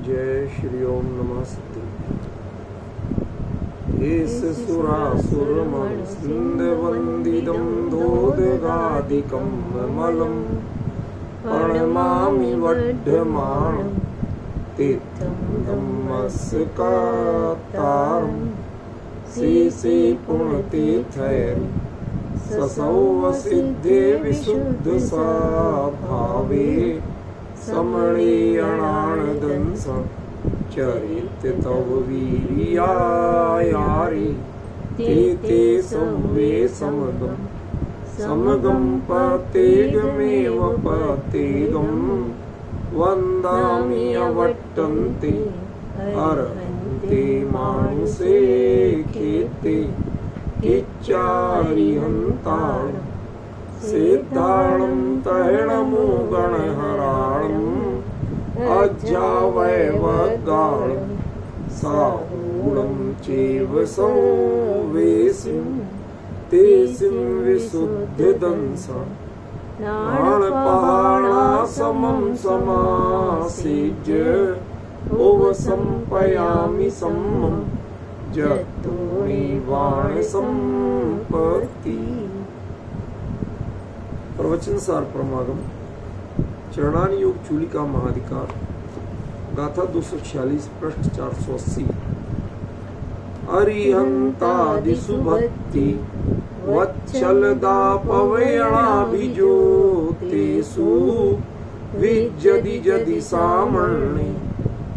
जय श्री ओम नमस्ते। एस सुरासुरमण सिन्धवन्दितं धोदगादिकं मलं प्रणमामि वड्ढमानं तीर्थं धम्मस्कातारं शेषे पुण्यतीर्थैः ससौवसिद्धे विशुद्धस्वभावे समणीयणानदंस चरित तव वीर्यायारि ते संवे समगं पतेगमेव पतेगं वन्दामि अवट्टन्ते अर्हन्ते मानुषे खेते किच्चारिहन्तान् सिद्धाणं तैणमो गणहराणम् अज्जावैवगाणं साहूणं चैव संवेशिं तेसिं विशुद्धदंसा प्राणपहाणासमं समासीज्य उपसंपयामि सम्मं जतुर्निवाण संपत्ति। प्रवचन सार परमागम चरणान योग चूलिका महाधिकार गाथा 246 पृष्ठ 480। अरिहंतादिसुभक्ति वत्सलदापवयणाभिज्योतिषु विजदि जदि सामण्ये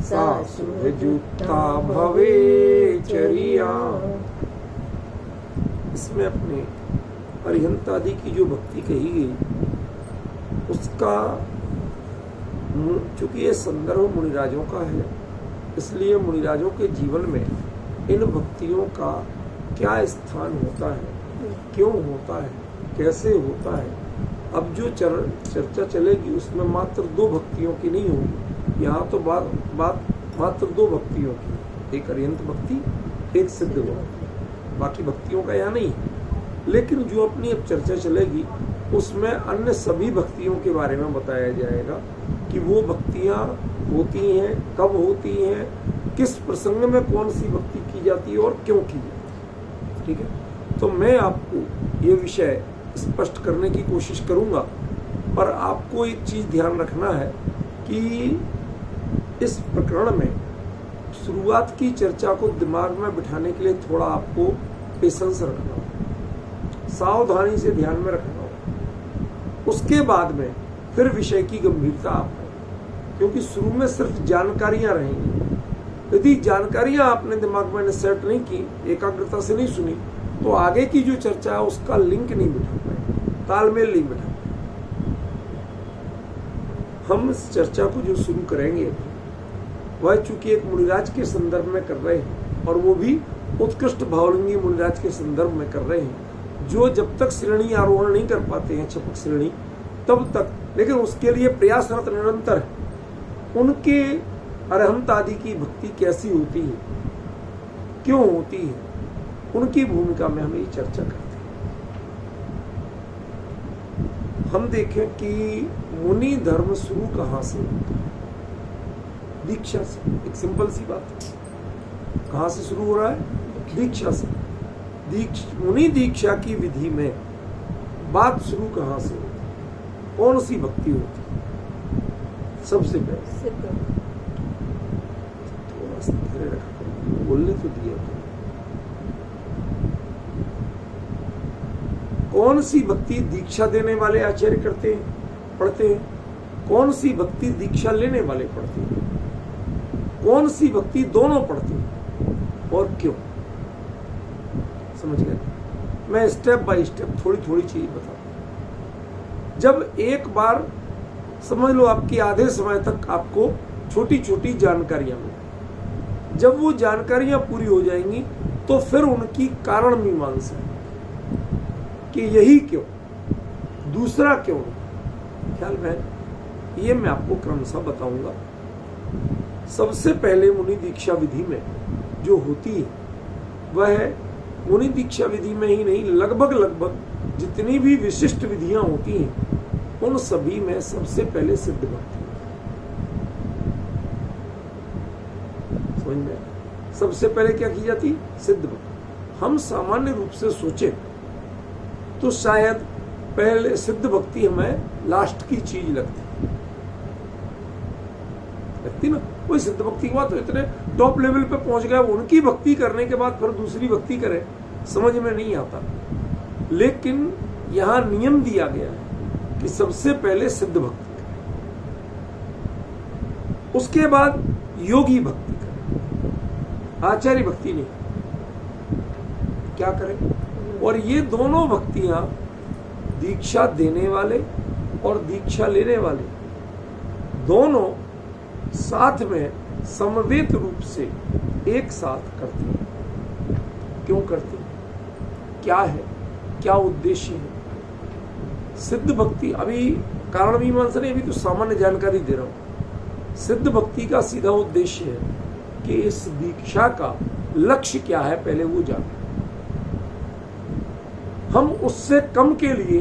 सा सुहृजुक्ता भवेचर्या। इसमें अपने अरिहंत आदि की जो भक्ति कही गई उसका, चूंकि ये संदर्भ मुनिराजों का है, इसलिए मुनिराजों के जीवन में इन भक्तियों का क्या स्थान होता है, क्यों होता है, कैसे होता है। अब जो चर्चा चलेगी उसमें मात्र दो भक्तियों की नहीं होगी। यहाँ तो बात मात्र दो भक्तियों की, एक अरिहंत भक्ति, एक सिद्ध भक्ति, बाकी भक्तियों का यहाँ नहीं। लेकिन जो अपनी अब चर्चा चलेगी उसमें अन्य सभी भक्तियों के बारे में बताया जाएगा कि वो भक्तियाँ होती हैं, कब होती हैं, किस प्रसंग में कौन सी भक्ति की जाती है और क्यों की जाती है। ठीक है, तो मैं आपको ये विषय स्पष्ट करने की कोशिश करूँगा, पर आपको एक चीज़ ध्यान रखना है कि इस प्रकरण में शुरुआत की चर्चा को दिमाग में बिठाने के लिए थोड़ा आपको पेशेंस रखना होगा, सावधानी से ध्यान में रखना होगा। उसके बाद में फिर विषय की गंभीरता आप है, क्योंकि शुरू में सिर्फ जानकारियां रहेंगी। यदि जानकारियां आपने दिमाग में सेट नहीं की, एकाग्रता से नहीं सुनी, तो आगे की जो चर्चा है उसका लिंक नहीं बिठा पाए, तालमेल नहीं बिठा पाए। हम इस चर्चा को जो शुरू करेंगे वह चूंकि एक मुनिराज के संदर्भ में कर रहे हैं, और वो भी उत्कृष्ट भावलिंगी मुनिराज के संदर्भ में कर रहे हैं, जो जब तक श्रेणी आरोहण नहीं कर पाते हैं, छपक श्रेणी, तब तक, लेकिन उसके लिए प्रयासरत निरंतर है। उनके अरहंत आदि की भक्ति कैसी होती है, क्यों होती है, उनकी भूमिका में हम ये चर्चा करते हैं। हम देखें कि मुनि धर्म शुरू कहाँ से होता है? दीक्षा से। एक सिंपल सी बात है, कहाँ से शुरू हो रहा है? दीक्षा से। मुनि दीक्षा की विधि में बात शुरू कहाँ से होती है? कौन सी भक्ति होती है? सबसे पहले थोड़ा सा धैर्य रखा, बोलने तो दिया। कौन सी भक्ति दीक्षा देने वाले आचार्य करते हैं, पढ़ते हैं? कौन सी भक्ति दीक्षा लेने वाले पढ़ते हैं? कौन सी भक्ति दोनों पढ़ते हैं, और क्यों? समझ गए? मैं स्टेप बाय स्टेप थोड़ी थोड़ी चीज बताता हूं। जब एक बार समझ लो, आपकी आधे समय तक आपको छोटी छोटी जानकारियां मिलें। जब वो जानकारियां पूरी हो जाएंगी तो फिर उनकी कारण मीमांसा कि यही क्यों, दूसरा क्यों, ख्याल में, ये मैं आपको क्रमशः बताऊंगा। सबसे पहले मुनि दीक्षा विधि में जो होती है वह मुनि दीक्षा विधि में ही नहीं, लगभग जितनी भी विशिष्ट विधियां होती हैं उन सभी में सबसे पहले सिद्ध भक्ति। समझ में आया? सबसे पहले क्या की जाती? सिद्ध भक्ति। हम सामान्य रूप से सोचे तो शायद पहले सिद्ध भक्ति हमें लास्ट की चीज लगती ना। कोई सिद्ध भक्ति के बाद तो इतने टॉप लेवल पे पहुंच गया, उनकी भक्ति करने के बाद फिर दूसरी भक्ति करे, समझ में नहीं आता। लेकिन यहां नियम दिया गया है कि सबसे पहले सिद्ध भक्ति करें, उसके बाद योगी भक्ति करें, आचार्य भक्ति नहीं। क्या करें? और ये दोनों भक्तियां दीक्षा देने वाले और दीक्षा लेने वाले दोनों साथ में समवेत रूप से एक साथ करते हैं। क्यों करते हैं? क्या है, क्या उद्देश्य है? सिद्ध भक्ति, अभी कारण मीमांसा नहीं, अभी तो सामान्य जानकारी दे रहा हूं। सिद्ध भक्ति का सीधा उद्देश्य है कि इस दीक्षा का लक्ष्य क्या है, पहले वो जाने। हम उससे कम के लिए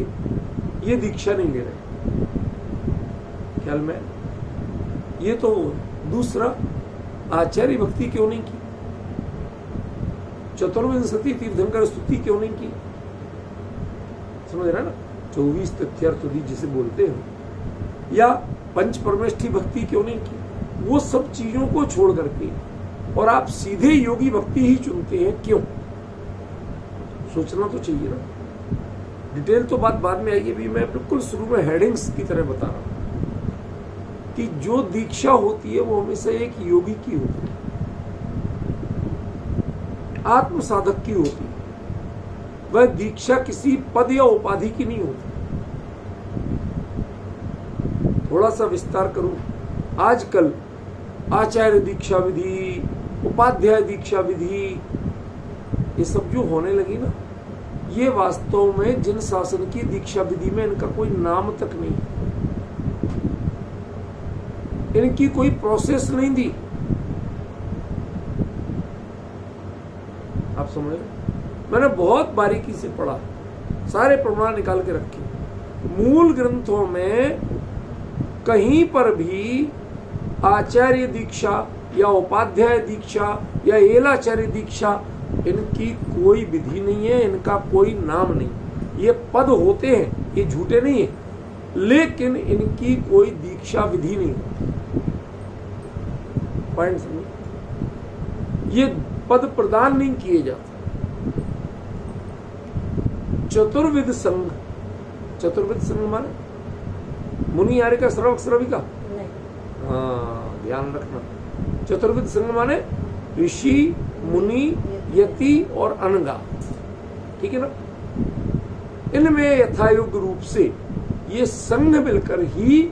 ये दीक्षा नहीं ले रहे, ख्याल में? ये तो दूसरा, आचार्य भक्ति क्यों नहीं की? चतुर्विंशति तीर्थंकर स्तुति क्यों नहीं की? समझ रहे ना? 24 तथ्यार्थोदि जिसे बोलते हैं, या पंच परमेष्ठी भक्ति क्यों नहीं की? वो सब चीजों को छोड़ करके और आप सीधे योगी भक्ति ही चुनते हैं, क्यों? सोचना तो चाहिए ना। डिटेल तो बात बाद में आएगी, भी मैं बिल्कुल शुरू में हेडिंग्स की तरह बता रहा हूं कि जो दीक्षा होती है वो हमेशा एक योगी की होती है, आत्म साधक की होती है। वह दीक्षा किसी पद या उपाधि की नहीं होती। थोड़ा सा विस्तार करूं, आजकल आचार्य दीक्षा विधि, उपाध्याय दीक्षा विधि, ये सब जो होने लगी ना, ये वास्तव में जिन शासन की दीक्षा विधि में इनका कोई नाम तक नहीं, इनकी कोई प्रोसेस नहीं दी। आप समझ रहे? मैंने बहुत बारीकी से पढ़ा, सारे प्रमाण निकाल के रखे। मूल ग्रंथों में कहीं पर भी आचार्य दीक्षा या उपाध्याय दीक्षा या एलाचार्य दीक्षा, इनकी कोई विधि नहीं है, इनका कोई नाम नहीं। ये पद होते हैं, ये झूठे नहीं है, लेकिन इनकी कोई दीक्षा विधि नहीं होती। पॉइंट समझ? ये पद प्रदान नहीं किए जाते। चतुर्विध संघ, चतुर्विध संघ माने मुनि आर्य का श्रवक श्रविका, हाँ ध्यान रखना। चतुर्विध संघ माने ऋषि, मुनि, यति और अनगा, ठीक है ना? इनमें यथायोग्य रूप से ये संघ मिलकर ही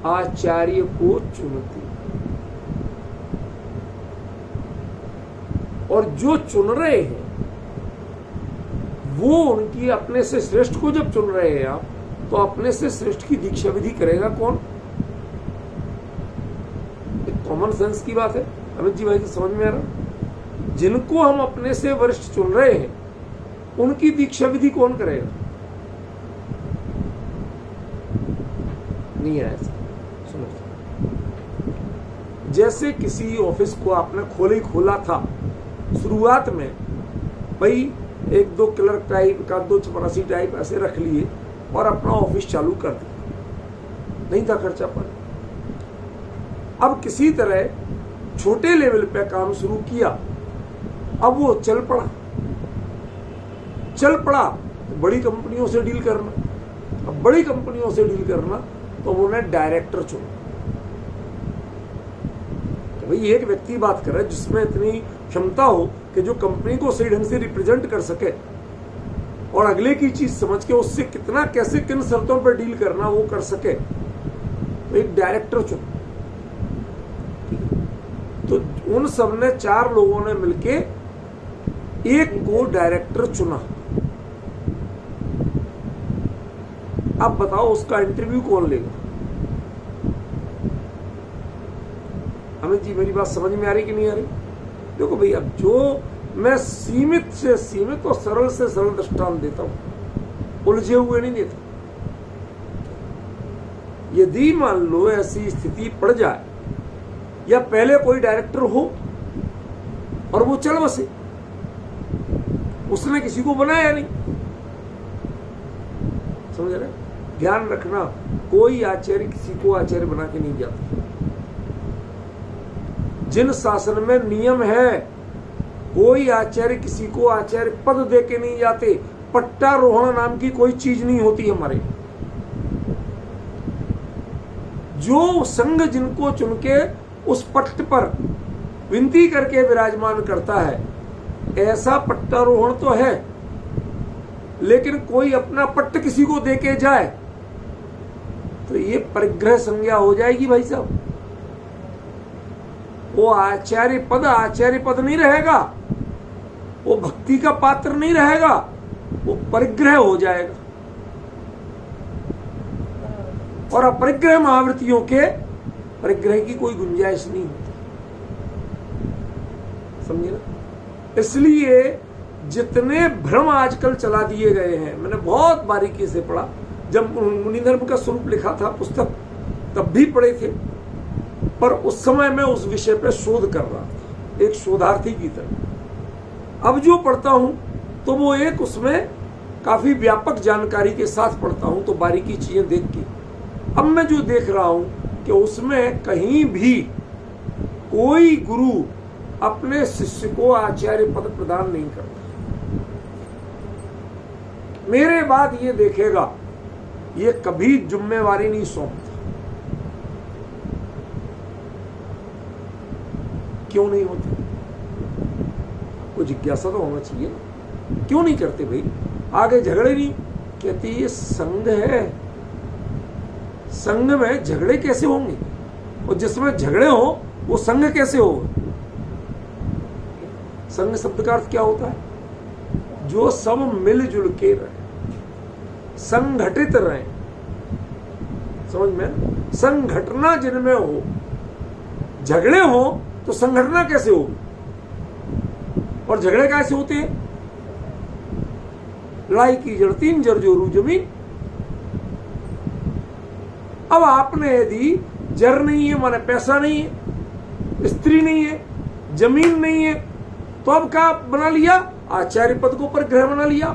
आचार्य को चुनती, और जो चुन रहे हैं वो उनकी अपने से श्रेष्ठ को जब चुन रहे हैं आप, तो अपने से श्रेष्ठ की दीक्षा विधि करेगा कौन? एक कॉमन सेंस की बात है, अमित जी भाई की समझ में आ रहा? जिनको हम अपने से वरिष्ठ चुन रहे हैं उनकी दीक्षा विधि कौन करेगा? नहीं आया। सुनो, जैसे किसी ऑफिस को आपने खोला था, शुरुआत में भाई 1-2 क्लर्क टाइप का, 2 चपरासी टाइप ऐसे रख लिए और अपना ऑफिस चालू कर दिया, नहीं था खर्चा पर। अब किसी तरह छोटे लेवल पे काम शुरू किया, अब वो चल पड़ा तो बड़ी कंपनियों से डील करना। अब बड़ी कंपनियों से डील करना तो उन्हें डायरेक्टर चुना। तो भाई एक व्यक्ति बात कर रहा है जिसमें इतनी क्षमता हो कि जो कंपनी को सही ढंग से रिप्रेजेंट कर सके और अगले की चीज समझ के उससे कितना, कैसे, किन शर्तों पर डील करना वो कर सके, तो एक डायरेक्टर चुना। तो उन सब ने 4 लोगों ने मिलके एक को डायरेक्टर चुना। अब बताओ उसका इंटरव्यू कौन लेगा? अमित जी मेरी बात समझ में आ रही कि नहीं आ रही? देखो भाई, अब जो मैं सीमित से सीमित और सरल से सरल दृष्टांत देता हूं, उलझे हुए नहीं देता। यदि मान लो ऐसी स्थिति पड़ जाए या पहले कोई डायरेक्टर हो और वो चल बसे, उसने किसी को बनाया नहीं। समझ रहे? ध्यान रखना, कोई आचार्य किसी को आचार्य बना के नहीं जाता। जिन शासन में नियम है, कोई आचार्य किसी को आचार्य पद दे के नहीं जाते। पट्टारोहण नाम की कोई चीज नहीं होती हमारे। जो संघ जिनको चुन के उस पट्ट पर विनती करके विराजमान करता है, ऐसा पट्टारोहण तो है। लेकिन कोई अपना पट्ट किसी को दे के जाए तो ये परिग्रह संज्ञा हो जाएगी भाई साहब। वो आचार्य पद नहीं रहेगा, वो भक्ति का पात्र नहीं रहेगा, वो परिग्रह हो जाएगा। और अपरिग्रह महावृत्तियों के परिग्रह की कोई गुंजाइश नहीं होती। समझे ना? इसलिए जितने भ्रम आजकल चला दिए गए हैं, मैंने बहुत बारीकी से पढ़ा। जब मुनि धर्म का स्वरूप लिखा था पुस्तक, तब भी पढ़े थे, पर उस समय मैं उस विषय पर शोध कर रहा था, एक शोधार्थी की तरह। अब जो पढ़ता हूं तो वो एक उसमें काफी व्यापक जानकारी के साथ पढ़ता हूं, तो बारीकी चीजें देख के अब मैं जो देख रहा हूं कि उसमें कहीं भी कोई गुरु अपने शिष्य को आचार्य पद प्रदान नहीं करता। मेरे बाद ये देखेगा, ये कभी जिम्मेवारी नहीं सौंपता। क्यों नहीं होती? कोई जिज्ञासा तो होना चाहिए। क्यों नहीं करते भाई? आगे झगड़े नहीं, कहते ये संघ है, संघ में झगड़े कैसे होंगे? और जिसमें झगड़े हो वो संघ कैसे होगा? संघ शब्द का अर्थ क्या होता है? जो सब मिलजुल के रहे, संगठित रहे। समझ में? संगठना जिनमें हो, झगड़े हो तो संगठना कैसे होगी? और झगड़े कैसे होते हैं? लाई की जड़ तीन जरजोरू जमीन। अब आपने यदि जर नहीं है, माने पैसा नहीं है, स्त्री नहीं है, जमीन नहीं है, तो अब क्या बना लिया? आचार्य पद को परिग्रह बना लिया,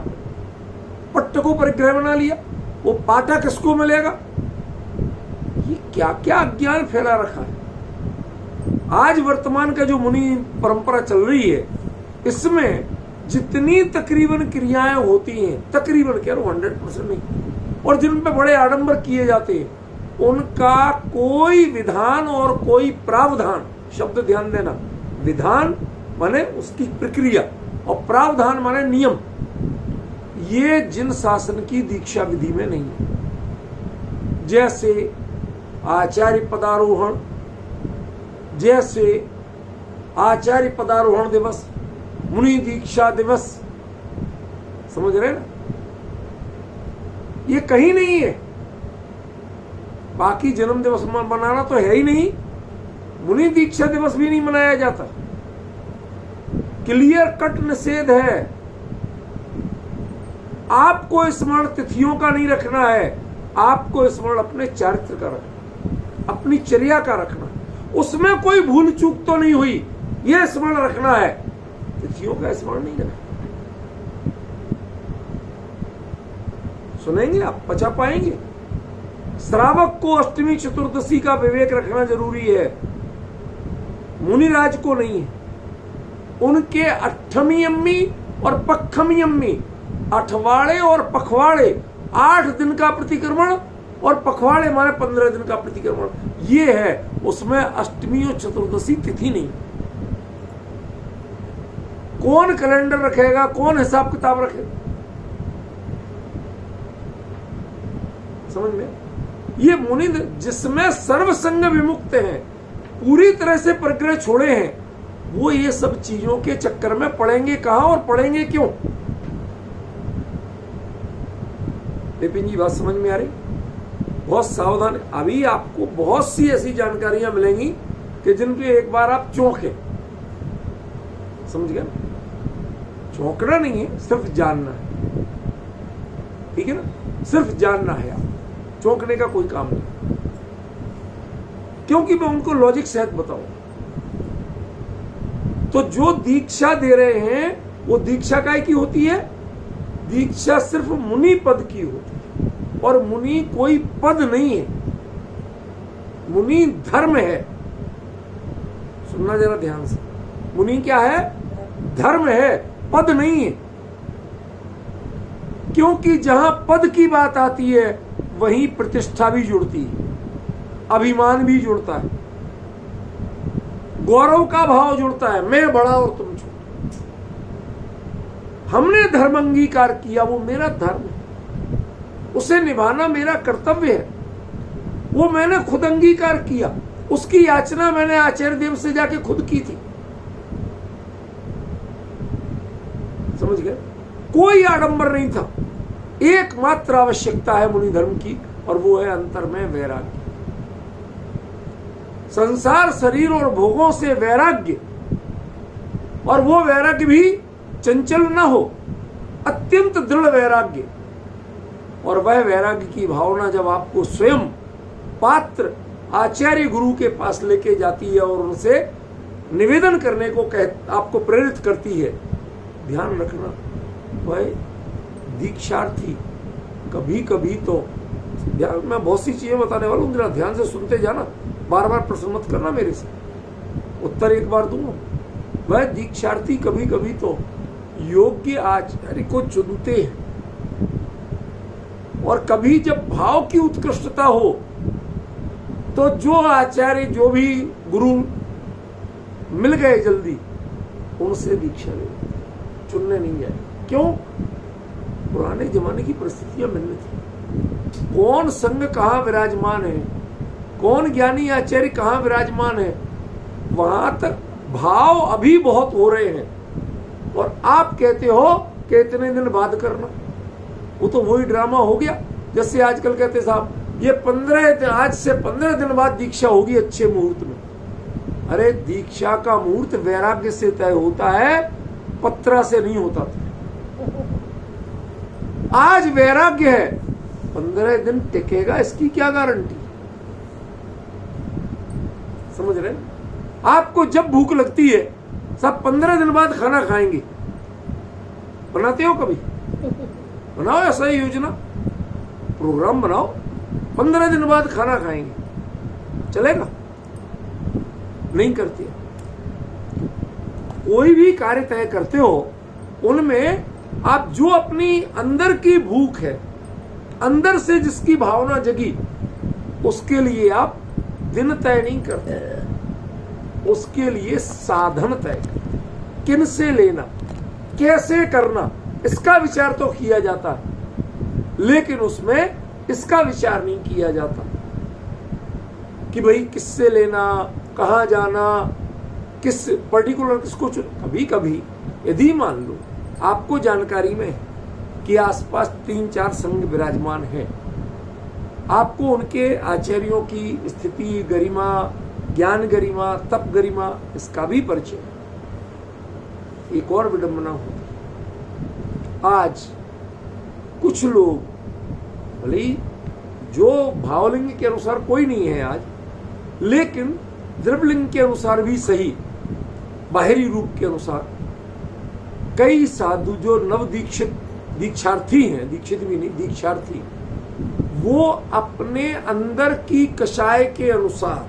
पट्ट को परिग्रह बना लिया। वो पाटा किसको मिलेगा? ये क्या क्या अज्ञान फैला रखा है। आज वर्तमान का जो मुनि परंपरा चल रही है, इसमें जितनी तकरीबन क्रियाएं होती हैं, तकरीबन कह रहा हूं 100% नहीं, और जिन पे बड़े आडंबर किए जाते हैं, उनका कोई विधान और कोई प्रावधान, शब्द ध्यान देना, विधान माने उसकी प्रक्रिया और प्रावधान माने नियम, ये जिन शासन की दीक्षा विधि में नहीं है। जैसे आचार्य पदारोहण, जैसे आचार्य पदारोहण दिवस, मुनि दीक्षा दिवस, समझ रहे ना? ये कहीं नहीं है। बाकी जन्म दिवस मनाना तो है ही नहीं, मुनि दीक्षा दिवस भी नहीं मनाया जाता। क्लियर कट निषेध है। आपको स्मरण तिथियों का नहीं रखना है, आपको स्मरण अपने चारित्र का रखना, अपनी चर्या का रखना। उसमें कोई भूल चूक तो नहीं हुई, यह स्मरण रखना है। तिथियों का स्मरण नहीं रखना। सुनेंगे आप, पचा पाएंगे? श्रावक को अष्टमी चतुर्दशी का विवेक रखना जरूरी है, मुनिराज को नहीं है। उनके अष्टमी अम्मी और पक्षमी अम्मी, अठवाड़े और पखवाड़े, 8 दिन का प्रतिक्रमण, और पखवाड़े माने 15 दिन का प्रतिक्रमण, ये है। उसमें अष्टमी और चतुर्दशी तिथि नहीं। कौन कैलेंडर रखेगा? कौन हिसाब किताब रखेगा? समझ में? ये मुनि जिसमें सर्वसंग विमुक्त हैं, पूरी तरह से परिग्रह छोड़े हैं, वो ये सब चीजों के चक्कर में पड़ेंगे कहां और पड़ेंगे क्यों? विपिन जी, बात समझ में आ रही? बहुत सावधान। अभी आपको बहुत सी ऐसी जानकारियां मिलेंगी कि जिन पे एक बार आप चौंके। समझ गए? चौंकना नहीं है, सिर्फ जानना है। ठीक है ना? सिर्फ जानना है, आप चौंकने का कोई काम नहीं, क्योंकि मैं उनको लॉजिक सहित बताऊं। तो जो दीक्षा दे रहे हैं वो दीक्षा काय की होती है? दीक्षा सिर्फ मुनि पद की होती है, और मुनि कोई पद नहीं है, मुनि धर्म है। सुनना जरा ध्यान से, मुनि क्या है? धर्म है, पद नहीं है। क्योंकि जहां पद की बात आती है वहीं प्रतिष्ठा भी जुड़ती है, अभिमान भी जुड़ता है, गौरव का भाव जुड़ता है, मैं बड़ा और तुम छोटे। हमने धर्म अंगीकार किया, वो मेरा धर्म है, उसे निभाना मेरा कर्तव्य है, वो मैंने खुद अंगीकार किया। उसकी याचना मैंने आचार्य देव से जाके खुद की थी। समझ गए? कोई आडंबर नहीं था, एकमात्र आवश्यकता है मुनि धर्म की, और वो है अंतर में वैराग्य। संसार, शरीर और भोगों से वैराग्य, और वो वैराग्य भी चंचल न हो, अत्यंत दृढ़ वैराग्य। और वह वैराग्य की भावना जब आपको स्वयं पात्र आचार्य गुरु के पास लेके जाती है और उनसे निवेदन करने को आपको प्रेरित करती है, ध्यान रखना, वह दीक्षार्थी कभी कभी तो, मैं बहुत सी चीजें बताने वाला हूं, जरा ध्यान से सुनते जाना, बार बार प्रश्न मत करना मेरे से, उत्तर एक बार दूंगा। वह दीक्षार्थी कभी कभी तो योग्य आचार्य को चुनते हैं, और कभी जब भाव की उत्कृष्टता हो तो जो आचार्य, जो भी गुरु मिल गए जल्दी, उनसे दीक्षा ले, चुनने नहीं जाए। क्यों? पुराने जमाने की परिस्थितियां मिलनी थी। कौन संघ कहाँ विराजमान है, कौन ज्ञानी आचार्य कहाँ विराजमान है, वहां तक भाव अभी बहुत हो रहे हैं, और आप कहते हो कि इतने दिन बाद करना। वो तो वही ड्रामा हो गया, जैसे आजकल कहते साहब ये 15 दिन, आज से 15 दिन बाद दीक्षा होगी अच्छे मुहूर्त में। अरे दीक्षा का मुहूर्त वैराग्य से तय होता है, पत्रा से नहीं होता था। आज वैराग्य है, 15 दिन टिकेगा इसकी क्या गारंटी? समझ रहे? आपको जब भूख लगती है सब 15 दिन बाद खाना खाएंगे, बनाते हो कभी? बनाओ ऐसा ही योजना, प्रोग्राम बनाओ, 15 दिन बाद खाना खाएंगे, चलेगा? नहीं करते। कोई भी कार्य तय करते हो, उनमें आप जो अपनी अंदर की भूख है, अंदर से जिसकी भावना जगी, उसके लिए आप दिन तय नहीं करते, उसके लिए साधन तय करते। किन से लेना, कैसे करना, इसका विचार तो किया जाता है, लेकिन उसमें इसका विचार नहीं किया जाता कि भाई किससे लेना, कहां जाना, किस पर्टिकुलर किसको चुन। कभी कभी यदि मान लो आपको जानकारी में है कि आसपास 3-4 संघ विराजमान है, आपको उनके आचार्यों की स्थिति, गरिमा, ज्ञान गरिमा, तप गरिमा, इसका भी परिचय। एक और विडंबना होती, आज कुछ लोग, भले जो भावलिंग के अनुसार कोई नहीं है आज, लेकिन द्रव्यलिंग के अनुसार भी सही, बाहरी रूप के अनुसार कई साधु जो नव दीक्षित दीक्षार्थी हैं, दीक्षित भी नहीं, दीक्षार्थी, वो अपने अंदर की कषाय के अनुसार,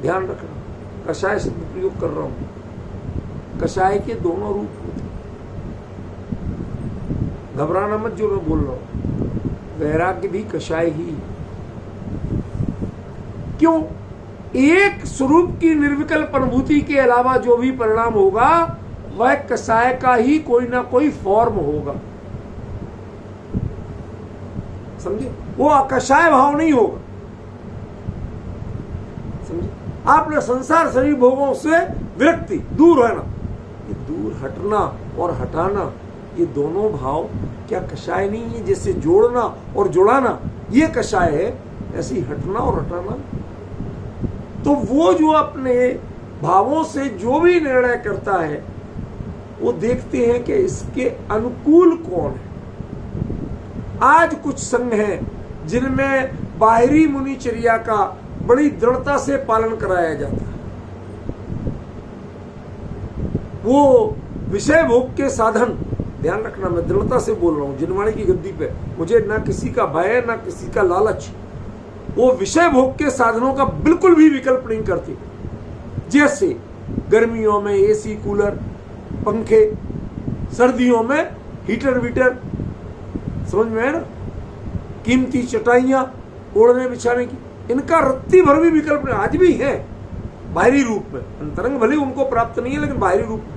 ध्यान रखना कषाय शब्द प्रयोग कर रहा हूं, कषाय के दोनों रूप होते, घबराना मत जो मैं बोल रहा हूं, वैराग्य भी कषाय ही। क्यों? एक स्वरूप की निर्विकल्प अनुभूति के अलावा जो भी परिणाम होगा वह कषाय का ही कोई ना कोई फॉर्म होगा, समझे? वो कषाय भाव नहीं होगा, समझे? आपने संसार शरीर भोगों से विरक्ति, दूर रहना, ये दूर हटना और हटाना, ये दोनों भाव क्या कषाय नहीं है? जैसे जोड़ना और जुड़ाना ये कषाय है, ऐसे ही हटना और हटाना। तो वो जो अपने भावों से जो भी निर्णय करता है, वो देखते हैं कि इसके अनुकूल कौन है। आज कुछ संघ हैं जिनमें बाहरी मुनिचर्या का बड़ी दृढ़ता से पालन कराया जाता है, वो विषय भोग के साधन, ध्यान रखना मैं दृढ़ता से बोल रहा हूं जिनवाणी की गद्दी पे, मुझे ना किसी का भय ना किसी का लालच, वो विषय भोग के साधनों का बिल्कुल भी विकल्प नहीं करते। जैसे गर्मियों में एसी कूलर पंखे, सर्दियों में हीटर वीटर, समझ में है ना, कीमती चटाइयां ओढ़ने बिछाने की, इनका रत्ती भर भी विकल्प नहीं, आज भी है बाहरी रूप में, अंतरंग भले उनको प्राप्त नहीं है लेकिन बाहरी रूप में।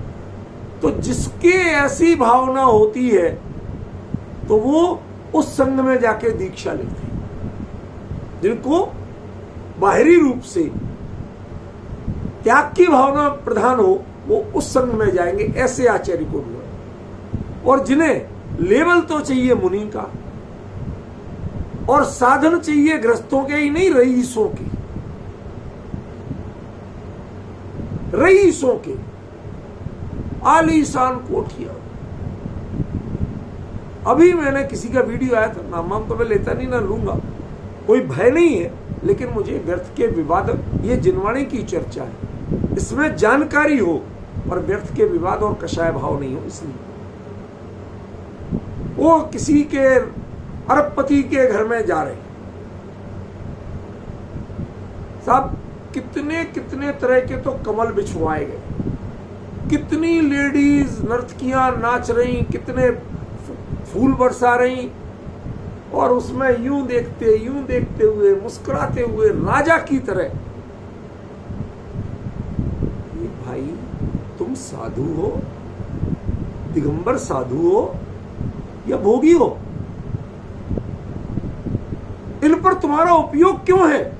तो जिसके ऐसी भावना होती है तो वो उस संघ में जाके दीक्षा लेते हैं। जिनको बाहरी रूप से त्याग की भावना प्रधान हो वो उस संघ में जाएंगे, ऐसे आचार्य को ढूंढो। और जिन्हें लेवल तो चाहिए मुनि का और साधन चाहिए गृहस्थों के ही नहीं, रईसों के, रईसों के आलीशान कोठिया। अभी मैंने किसी का वीडियो आया था, नाम तो मैं लेता नहीं ना लूंगा, कोई भय नहीं है, लेकिन मुझे व्यर्थ के विवाद, ये जिनवाणी की चर्चा है, इसमें जानकारी हो और व्यर्थ के विवाद और कषाय भाव नहीं हो। इसलिए वो किसी के अरबपति के घर में जा रहे साहब, कितने कितने तरह के तो कमल बिछवाए गए, कितनी लेडीज नर्तकियां नाच रही, कितने फूल बरसा रही, और उसमें यूं देखते हुए मुस्कुराते हुए राजा की तरह। ये भाई तुम साधु हो, दिगंबर साधु हो या भोगी हो? इन पर तुम्हारा उपयोग क्यों है?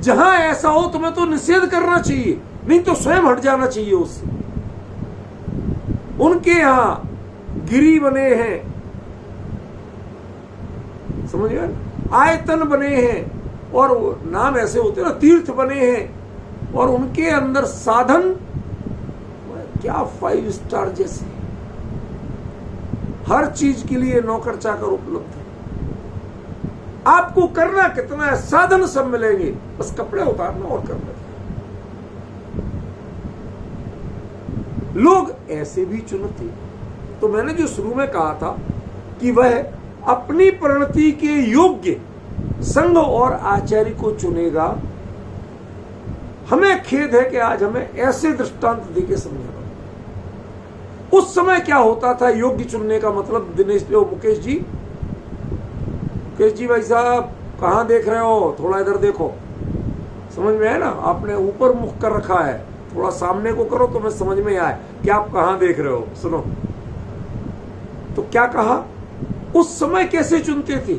जहां ऐसा हो तुम्हें तो निषेध करना चाहिए, नहीं तो स्वयं हट जाना चाहिए उससे। उनके यहां गिरी बने हैं, समझ गए, आयतन बने हैं, और नाम ऐसे होते ना, तीर्थ बने हैं, और उनके अंदर साधन क्या 5 स्टार जैसे, हर चीज के लिए नौकर चाकर उपलब्ध है। आपको करना कितना है, साधन सब मिलेंगे, बस कपड़े उतारना और करना। लोग ऐसे भी चुनते। तो मैंने जो शुरू में कहा था कि वह अपनी परिणति के योग्य संघ और आचार्य को चुनेगा। हमें खेद है कि आज हमें ऐसे दृष्टांत देके समझाना। उस समय क्या होता था योग्य चुनने का मतलब? मुकेश जी भाई साहब कहां देख रहे हो, थोड़ा इधर देखो, समझ में है ना, आपने ऊपर मुख कर रखा है, थोड़ा सामने को करो तो मैं समझ में आए कि आप कहां देख रहे हो। सुनो तो क्या कहा, उस समय कैसे चुनते थे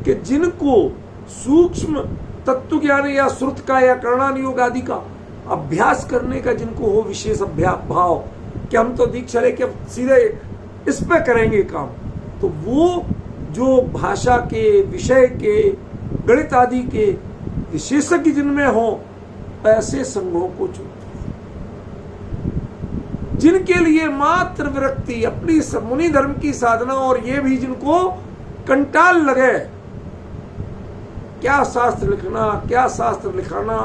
कि जिनको सूक्ष्म तत्व ज्ञान या श्रुत का या कर्णान योग आदि का अभ्यास करने का जिनको हो विशेष अभ्यास भाव कि हम तो दीक्षा लेके सीधे इस पे करेंगे काम, तो वो जो भाषा के, विषय के, गणित आदि के विशेषज्ञ जिनमें हो, ऐसे संघों को चुनते। जिनके लिए मात्र विरक्ति, अपनी मुनि धर्म की साधना, और ये भी जिनको कंटाल लगे, क्या शास्त्र लिखना, क्या शास्त्र लिखाना,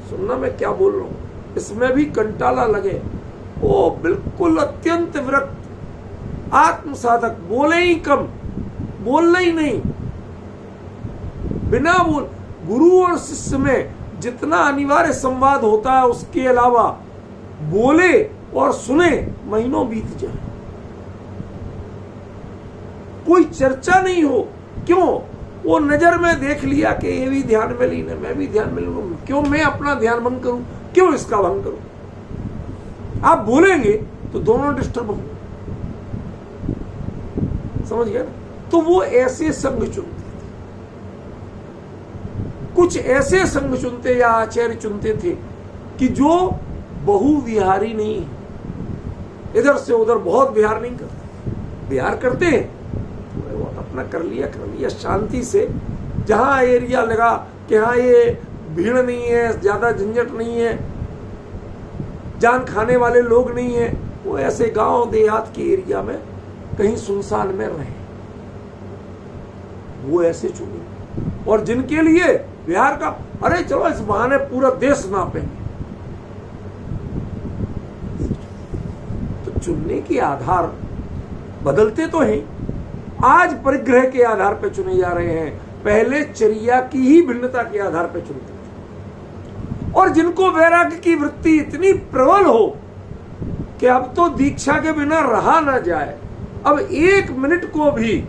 सुनना मैं क्या बोल रहा हूं, इसमें भी कंटाला लगे, वो बिल्कुल अत्यंत विरक्त आत्म साधक, बोले ही कम, बोलना ही नहीं, बिना बोल। गुरु और शिष्य में जितना अनिवार्य संवाद होता है उसके अलावा बोले और सुने महीनों बीत जाए, कोई चर्चा नहीं हो। क्यों? वो नजर में देख लिया कि ये भी ध्यान में लीन है, मैं भी ध्यान में लीन, क्यों मैं अपना ध्यान भंग करूं, क्यों इसका भंग करूं? आप बोलेंगे तो दोनों डिस्टर्ब होंगे, समझ गए ना? तो वो ऐसे संघ चुनते थे, कुछ ऐसे संघ चुनते या आचार्य चुनते थे कि जो बहुविहारी नहीं है, इधर से उधर बहुत विहार नहीं करते। विहार करते हैं थोड़े बहुत अपना कर लिया शांति से, जहां एरिया लगा कि हाँ ये भीड़ नहीं है, ज्यादा झंझट नहीं है, जान खाने वाले लोग नहीं है, वो ऐसे गांव देहात के एरिया में कहीं सुनसान में रहे, वो ऐसे चुने। और जिनके लिए बिहार का, अरे चलो इस बहाने पूरा देश नापेंगे, चुनने के आधार बदलते तो हैं। आज परिग्रह के आधार पर चुने जा रहे हैं, पहले चर्या की ही भिन्नता के आधार पर चुनते थे। और जिनको वैराग्य की वृत्ति इतनी प्रबल हो कि अब तो दीक्षा के बिना रहा ना जाए, अब एक मिनट को भी,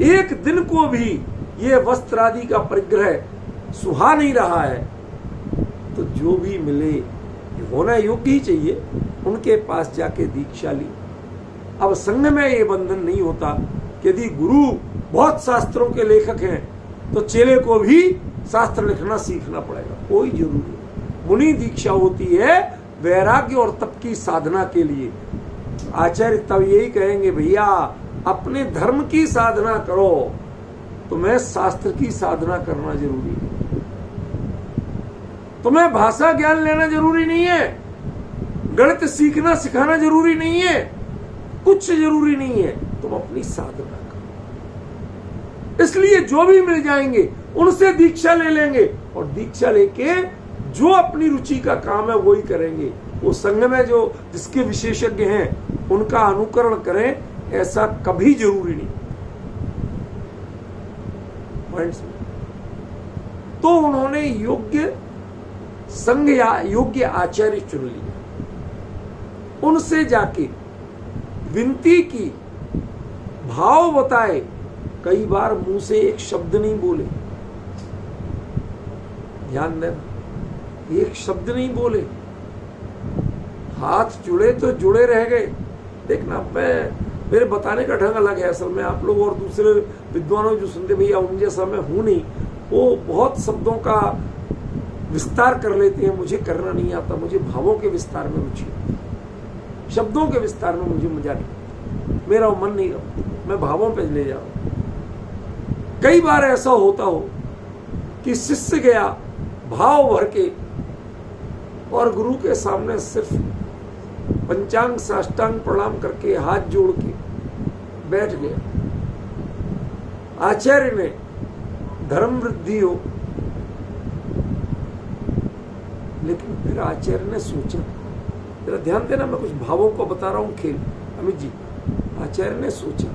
एक दिन को भी ये वस्त्र आदि का परिग्रह सुहा नहीं रहा है, तो जो भी मिले होना योग्य ही चाहिए, उनके पास जाके दीक्षा ली। अब संघ में ये बंधन नहीं होता कि यदि गुरु बहुत शास्त्रों के लेखक हैं तो चेले को भी शास्त्र लिखना सीखना पड़ेगा, कोई जरूरी नहीं। मुनि दीक्षा होती है वैराग्य और तप की साधना के लिए। आचार्य तब यही कहेंगे, भैया अपने धर्म की साधना करो, तुम्हें शास्त्र की साधना करना जरूरी है। तुम्हें भाषा ज्ञान लेना जरूरी नहीं है, गणित सीखना सिखाना जरूरी नहीं है, कुछ जरूरी नहीं है, तुम अपनी साधना करो। इसलिए जो भी मिल जाएंगे उनसे दीक्षा ले लेंगे, और दीक्षा लेके जो अपनी रुचि का काम है वही करेंगे। वो संघ में जो जिसके विशेषज्ञ हैं उनका अनुकरण करें, ऐसा कभी जरूरी नहीं। तो उन्होंने योग्य संघ या योग्य आचार्य चुन लिए, उनसे जाके विनती की, भाव बताए। कई बार मुंह से एक शब्द नहीं बोले, ध्यान देना, एक शब्द नहीं बोले, हाथ जुड़े तो जुड़े रह गए। देखना, मेरे बताने का ढंग अलग है, असल में आप लोग और दूसरे विद्वानों जो सुनते, भैया उन जैसा मैं हूं नहीं, वो बहुत शब्दों का विस्तार कर लेते हैं, मुझे करना नहीं आता। मुझे भावों के विस्तार में रुचि है, शब्दों के विस्तार में मुझे मजा नहीं, मेरा मन नहीं रहा, मैं भावों पे ले जाऊं। कई बार ऐसा होता हो कि शिष्य गया भाव भर के और गुरु के सामने सिर्फ पंचांग साष्टांग प्रणाम करके हाथ जोड़ के बैठ गया। आचार्य ने धर्म वृद्धि हो, लेकिन फिर आचार्य ने सोचा, जरा ध्यान देना, मैं कुछ भावों को बता रहा हूं खेल, अमित जी। आचार्य ने सोचा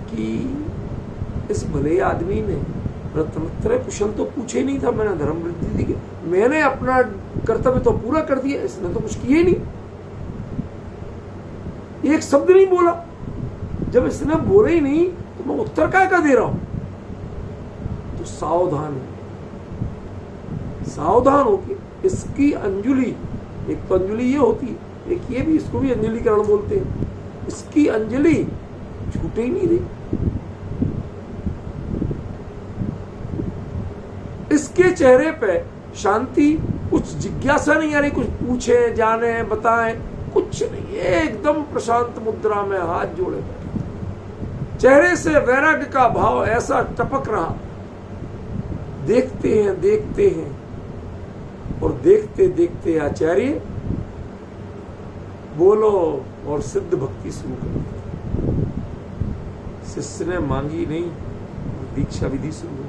कि इस भले आदमी ने रत्नत्रय कुशल तो पूछे ही नहीं था, मैंने धर्म वृद्धि दी, मैंने अपना कर्तव्य तो पूरा कर दिया, इसने तो कुछ किया ही नहीं, एक शब्द नहीं बोला। जब इसने बोले ही नहीं तो मैं उत्तर क्या दे रहा हूं? तो सावधान हो के इसकी अंजलि, एक तो अंजलि ये होती है, एक ये भी, इसको भी अंजलिकरण बोलते हैं, इसकी अंजलि छूटे ही नहीं रही। इसके चेहरे पे शांति, कुछ जिज्ञासा नहीं आ रही, कुछ पूछे, जाने, बताएं, कुछ नहीं, एकदम प्रशांत मुद्रा में हाथ जोड़े बैठे। चेहरे से वैराग्य का भाव ऐसा टपक रहा। देखते हैं और देखते देखते आचार्य बोलो और सिद्ध भक्ति शुरू कर। शिष्य ने मांगी नहीं, दीक्षा विधि शुरू हो।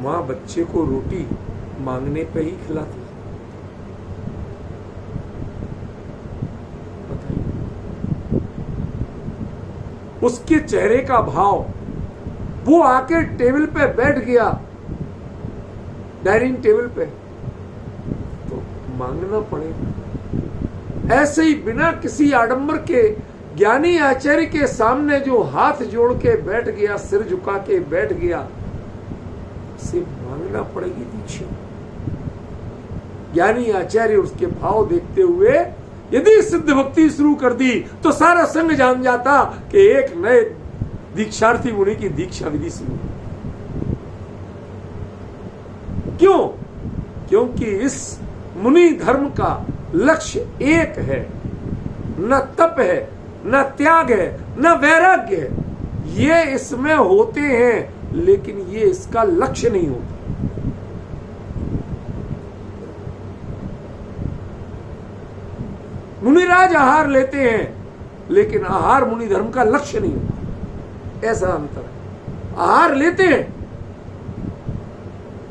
माँ बच्चे को रोटी मांगने पे ही खिलाती। उसके चेहरे का भाव, वो आके टेबल पे बैठ गया, डाइनिंग टेबल पे, तो मांगना पड़ेगा। ऐसे ही बिना किसी आडंबर के ज्ञानी आचार्य के सामने जो हाथ जोड़ के बैठ गया, सिर झुका के बैठ गया, से मांगना पड़ेगी दीक्षा। ज्ञानी आचार्य उसके भाव देखते हुए यदि सिद्ध भक्ति शुरू कर दी तो सारा संघ जान जाता कि एक नए दीक्षार्थी मुनि की दीक्षा विधि शुरू। क्यों? क्योंकि इस मुनि धर्म का लक्ष्य एक है, न तप है, न त्याग है, न वैराग्य है। ये इसमें होते हैं लेकिन ये इसका लक्ष्य नहीं होता। मुनिराज आहार लेते हैं लेकिन आहार मुनि धर्म का लक्ष्य नहीं होता, ऐसा अंतर है। आहार लेते हैं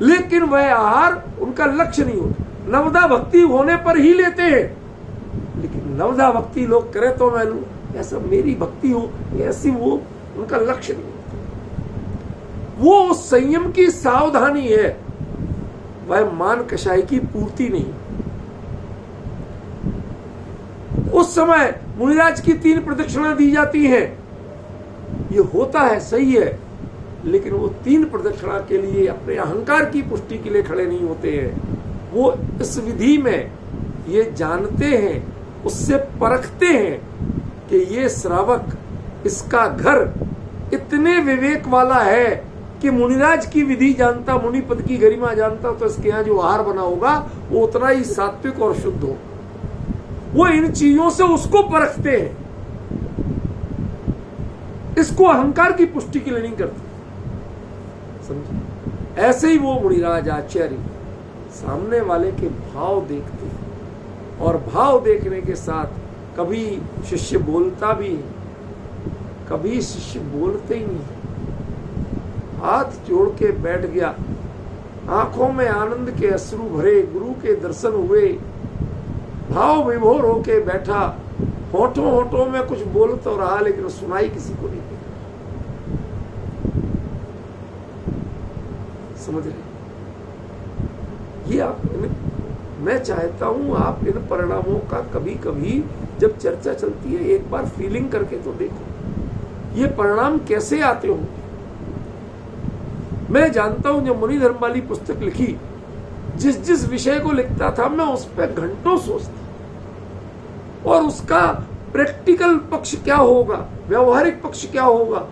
लेकिन वह आहार उनका लक्ष्य नहीं होता। नवदा भक्ति होने पर ही लेते हैं, लेकिन नवदा भक्ति लोग करें तो मैं लूं, ऐसा मेरी भक्ति हो, ऐसी वो उनका लक्ष्य नहीं। वो संयम की सावधानी है, वह मान कषाय की पूर्ति नहीं। उस समय मुनिराज की 3 प्रदक्षिणा दी जाती हैं, ये होता है, सही है, लेकिन वो 3 प्रदक्षिणा के लिए अपने अहंकार की पुष्टि के लिए खड़े नहीं होते हैं। वो इस विधि में ये जानते हैं, उससे परखते हैं कि ये श्रावक, इसका घर इतने विवेक वाला है कि मुनिराज की विधि जानता, मुनि पद की गरिमा जानता, तो इसके यहाँ जो आहार बना होगा वो उतना ही सात्विक और शुद्ध हो। वो इन चीजों से उसको परखते हैं, इसको अहंकार की पुष्टि के लिए नहीं करते, समझे। ऐसे ही वो मुनिराज आचार्य सामने वाले के भाव देखते हैं, और भाव देखने के साथ कभी शिष्य बोलता भी है, कभी शिष्य बोलते ही नहीं, हाथ जोड़ के बैठ गया, आंखों में आनंद के अश्रु भरे, गुरु के दर्शन हुए, भाव विभोर होके बैठा, होठों होठों में कुछ बोल तो रहा लेकिन सुनाई किसी को नहीं दिया। समझ रहे? ये आप, मैं चाहता हूं आप इन परिणामों का कभी कभी जब चर्चा चलती है एक बार फीलिंग करके तो देखो, ये परिणाम कैसे आते होंगे। मैं जानता हूं जब मुनि धर्म वाली पुस्तक लिखी, जिस जिस विषय को लिखता था मैं उस पर घंटों सोचता, और उसका प्रैक्टिकल पक्ष क्या होगा, व्यवहारिक पक्ष क्या होगा,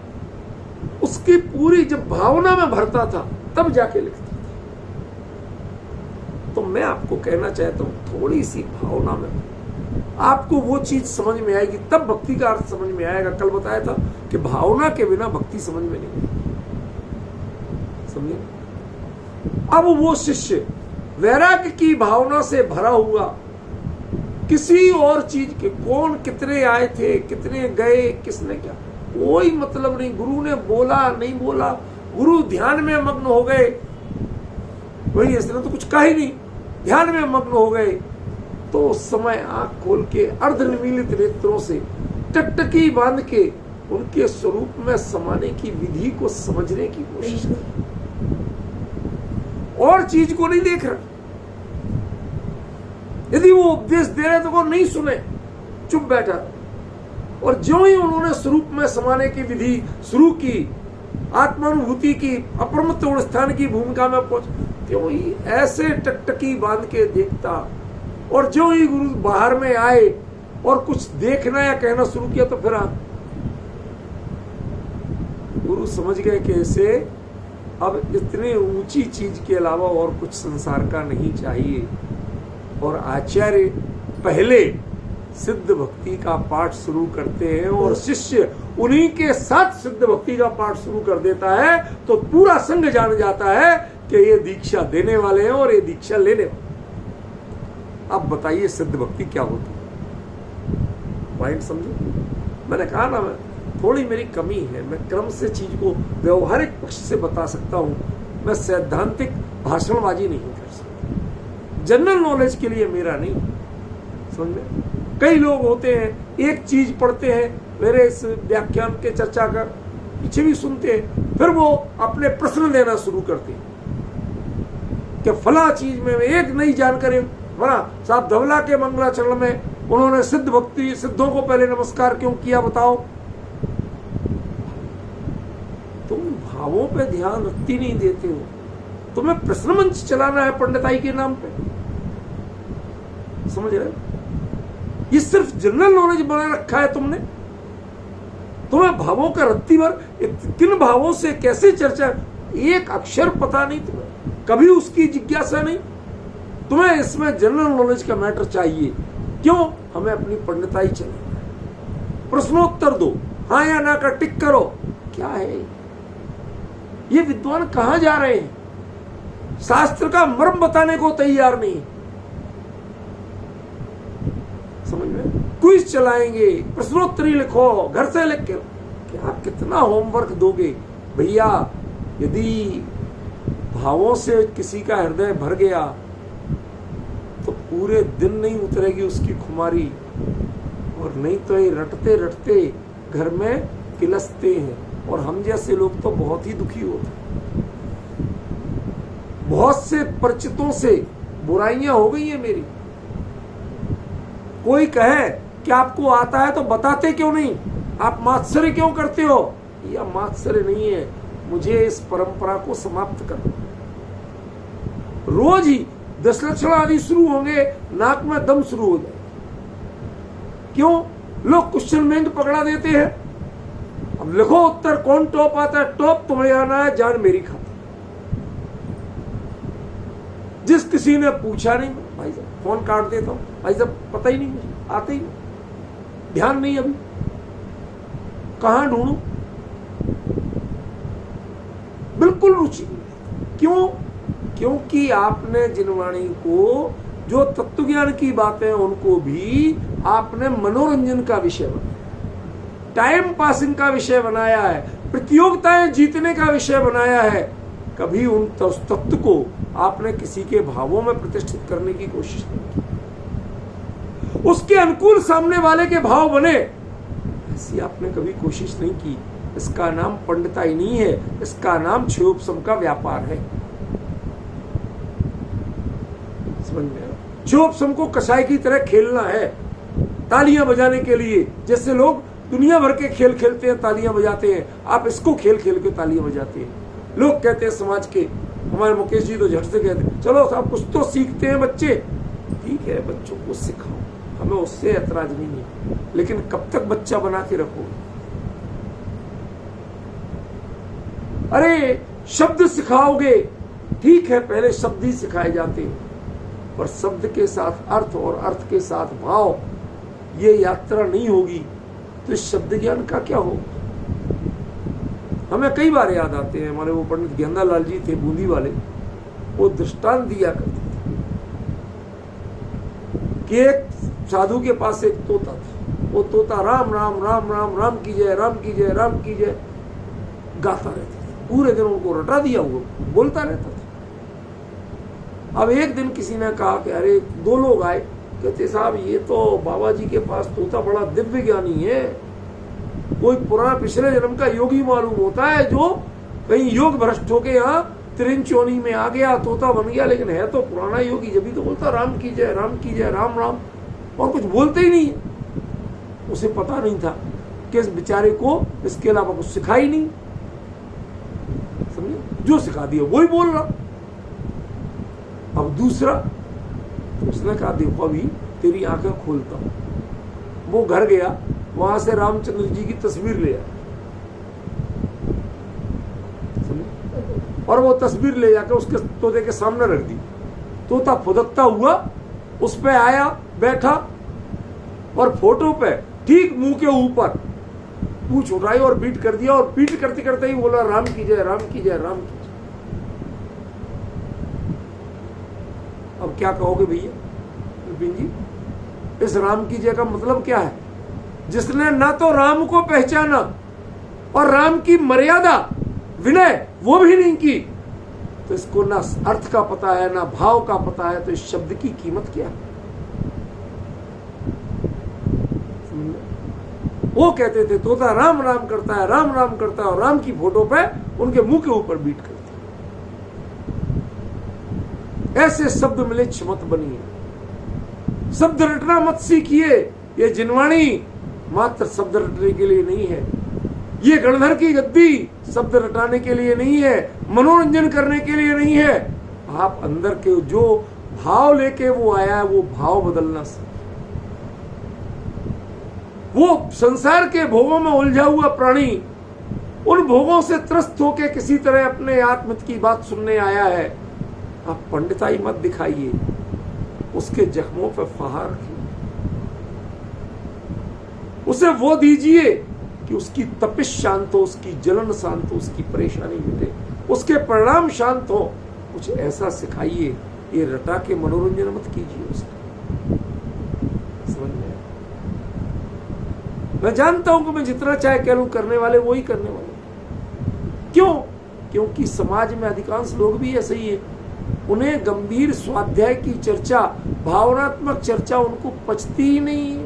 उसकी पूरी जब भावना में भरता था तब जाके लिखता था। तो मैं आपको कहना चाहता हूं, थोड़ी सी भावना में आपको वो चीज समझ में आएगी, तब भक्ति का अर्थ समझ में आएगा। कल बताया था कि भावना के बिना भक्ति समझ में नहीं आएगी, समझे। अब वो शिष्य वैराग्य की भावना से भरा हुआ, किसी और चीज के, कौन कितने आए थे, कितने गए, किसने क्या, कोई मतलब नहीं, गुरु ने बोला नहीं बोला, गुरु ध्यान में मग्न हो गए, वही इसने तो कुछ कहा ही नहीं, ध्यान में मग्न हो गए, तो उस समय आंख खोल के अर्धनिमीलित नेत्रों से टकटकी बांध के उनके स्वरूप में समाने की विधि को समझने की कोशिश कर, और चीज को नहीं देख रहा। यदि वो उपदेश दे रहे तो वो नहीं सुने, चुप बैठा, और ज्यों ही उन्होंने स्वरूप में समाने की विधि शुरू की, आत्मानुभूति की, अप्रमत्त स्थान की भूमिका में पहुंच, त्यों ही ऐसे टकटकी बांध के देखता, और जो ही गुरु बाहर में आए और कुछ देखना या कहना शुरू किया तो फिर गुरु समझ गए कि इसे अब इतने ऊंची चीज के अलावा और कुछ संसार का नहीं चाहिए, और आचार्य पहले सिद्ध भक्ति का पाठ शुरू करते हैं और शिष्य उन्हीं के साथ सिद्ध भक्ति का पाठ शुरू कर देता है, तो पूरा संघ जान जाता है कि ये दीक्षा देने वाले हैं और ये दीक्षा लेने वाले। अब बताइए सिद्ध भक्ति क्या होती है, पॉइंट समझो। मैंने कहा ना, मैं थोड़ी मेरी कमी है, मैं क्रम से चीज को व्यवहारिक पक्ष से बता सकता हूं, मैं सैद्धांतिक भाषणबाजी नहीं कर सकता, जनरल नॉलेज के लिए मेरा नहीं, समझ में। कई लोग होते हैं एक चीज पढ़ते हैं, मेरे इस व्याख्यान के चर्चा का पीछे भी सुनते हैं, फिर वो अपने प्रश्न देना शुरू करते हैं कि फला चीज में एक नई जानकारी, बना साहब धवला के मंगलाचरण में उन्होंने सिद्ध भक्ति, सिद्धों को पहले नमस्कार क्यों किया बताओ। तुम भावों पे ध्यान रखती नहीं देते हो, तुम्हें प्रश्न मंच चलाना है पंडिताई के नाम पे, समझ रहे। ये सिर्फ जनरल नॉलेज बना रखा है तुमने, तुम्हें भावों का रत्ती भर, किन भावों से कैसे चर्चा, एक अक्षर पता नहीं तुम्हें, कभी उसकी जिज्ञासा नहीं। तुम्हें इसमें जनरल नॉलेज का मैटर चाहिए, क्यों, हमें अपनी पंडिताई चले, प्रश्नोत्तर दो, हाँ या ना का टिक करो। क्या है ये विद्वान कहां जा रहे हैं, शास्त्र का मर्म बताने को तैयार नहीं, समझ में। क्विज चलाएंगे, प्रश्नोत्तरी लिखो, घर से लिख के, क्या कितना होमवर्क दोगे भैया। यदि भावों से किसी का हृदय भर गया पूरे दिन नहीं उतरेगी उसकी खुमारी, और नहीं तो ये रटते रटते घर में किलसते हैं। और हम जैसे लोग तो बहुत ही दुखी होते हैं। बहुत से परिचितों से बुराइयां हो गई हैं मेरी। कोई कहे कि आपको आता है तो बताते क्यों नहीं, आप मात्सर्य क्यों करते हो? या मात्सर्य नहीं है, मुझे इस परंपरा को समाप्त करना। रोज ही 10 लक्षण आदि शुरू होंगे, नाक में दम शुरू हो जाए। क्यों? लोग क्वेश्चन बैंक पकड़ा देते हैं। अब लिखो उत्तर, कौन टॉप आता है? टॉप तुम्हें आना है, जान मेरी खाती। जिस किसी ने पूछा नहीं, भाई साहब फोन काट देता हूं, भाई साहब पता ही नहीं, मुझे आते ही नहीं, ध्यान नहीं, अभी कहां ढूंढूं, बिल्कुल रुचि नहीं। क्यों? क्योंकि आपने जिनवाणी को जो तत्व ज्ञान की बातें उनको भी आपने मनोरंजन का विषय बनाया, टाइम पासिंग का विषय बनाया है, प्रतियोगिताएं जीतने का विषय बनाया है। कभी उन तत्व को आपने किसी के भावों में प्रतिष्ठित करने की कोशिश नहीं की, उसके अनुकूल सामने वाले के भाव बने, ऐसी आपने कभी कोशिश नहीं की। इसका नाम पंडिताई नहीं है, इसका नाम क्षयोपशम का व्यापार है। समझ में आया? क्षयोपशम को कसाई की तरह खेलना है, तालियां बजाने के लिए। जैसे लोग दुनिया भर के खेल खेलते हैं, तालियां बजाते हैं, आप इसको खेल खेल के तालियां बजाते हैं। लोग कहते हैं समाज के, हमारे मुकेश जी तो झट से कहते हैं, चलो साहब कुछ तो सीखते हैं बच्चे। ठीक है, बच्चों को सिखाओ, हमें उससे ऐतराज नहीं है, लेकिन कब तक बच्चा बना के रखो? अरे शब्द सिखाओगे, ठीक है, पहले शब्द ही सिखाए जाते हैं, पर शब्द के साथ अर्थ और अर्थ के साथ भाव, ये यात्रा नहीं होगी तो इस शब्द ज्ञान का क्या होगा? हमें कई बार याद आते हैं, हमारे वो पंडित ज्ञानलाल जी थे बूंदी वाले, वो दृष्टांत दिया करते थे कि एक साधु के पास एक तोता था। वो तोता राम राम राम राम राम की जय, राम की जय, राम की जय गाता रहता था। पूरे दिन उनको रटा दिया, वो बोलता रहता था। अब एक दिन किसी ने कहा कि अरे, 2 लोग आए, कहते साहब ये तो बाबा जी के पास तोता बड़ा दिव्य ज्ञानी है, कोई पुराना पिछले जन्म का योगी मालूम होता है, जो कहीं योग भ्रष्ट होके यहाँ त्रिंचोनी में आ गया, तोता बन गया, लेकिन है तो पुराना योगी, जब भी तो बोलता राम की जय, राम की जय, राम राम, और कुछ बोलते ही नहीं। उसे पता नहीं था कि इस बेचारे को इसके अलावा कुछ सिखा ही नहीं, समझे? जो सिखा दिया वही बोल रहा। अब दूसरा, उसने कहा देखो अभी तेरी आंखें खोलता हूं। वो घर गया, वहां से रामचंद्र जी की तस्वीर ले आया, और वो तस्वीर ले जाकर उसके तोते के सामने रख दी। तोता फुदकता हुआ उस पे आया, बैठा, और फोटो पे ठीक मुंह के ऊपर पूंछ उठाई और बीट कर दिया, और बीट करते करते ही बोला राम की जय, राम की जय, राम की जय। अब क्या कहोगे भैया विपिन जी, इस राम की जय का मतलब क्या है? जिसने ना तो राम को पहचाना और राम की मर्यादा, विनय वो भी नहीं की, तो इसको ना अर्थ का पता है, ना भाव का पता है, तो इस शब्द की कीमत क्या है? वो कहते थे तोता राम राम करता है, राम राम करता है, और राम की फोटो पे उनके मुंह के ऊपर बीट करता है। ऐसे शब्द मिले क्षमत बनिए। शब्द रटना मत सीखिए। ये जिनवाणी मात्र शब्द रटने के लिए नहीं है, ये गणधर की गद्दी शब्द रटाने के लिए नहीं है, मनोरंजन करने के लिए नहीं है। आप अंदर के जो भाव लेके वो आया है, वो भाव बदलना सीखिए। वो संसार के भोगों में उलझा हुआ प्राणी उन भोगों से त्रस्त होकर किसी तरह अपने आत्महित की बात सुनने आया है। आप पंडिताई मत दिखाइए, उसके जख्मों पर फहार रखिए, उसे वो दीजिए कि उसकी तपिश शांत हो, उसकी जलन शांत हो, उसकी परेशानी मिटे, उसके परिणाम शांत हो। कुछ ऐसा सिखाइए, ये रटा के मनोरंजन मत कीजिए उसका। समझ में? मैं जानता हूं कि मैं जितना चाहे कह लूं, करने वाले वो ही करने वाले। क्यों? क्योंकि समाज में अधिकांश लोग भी ऐसे ही है। उन्हें गंभीर स्वाध्याय की चर्चा, भावनात्मक चर्चा उनको पचती ही नहीं है।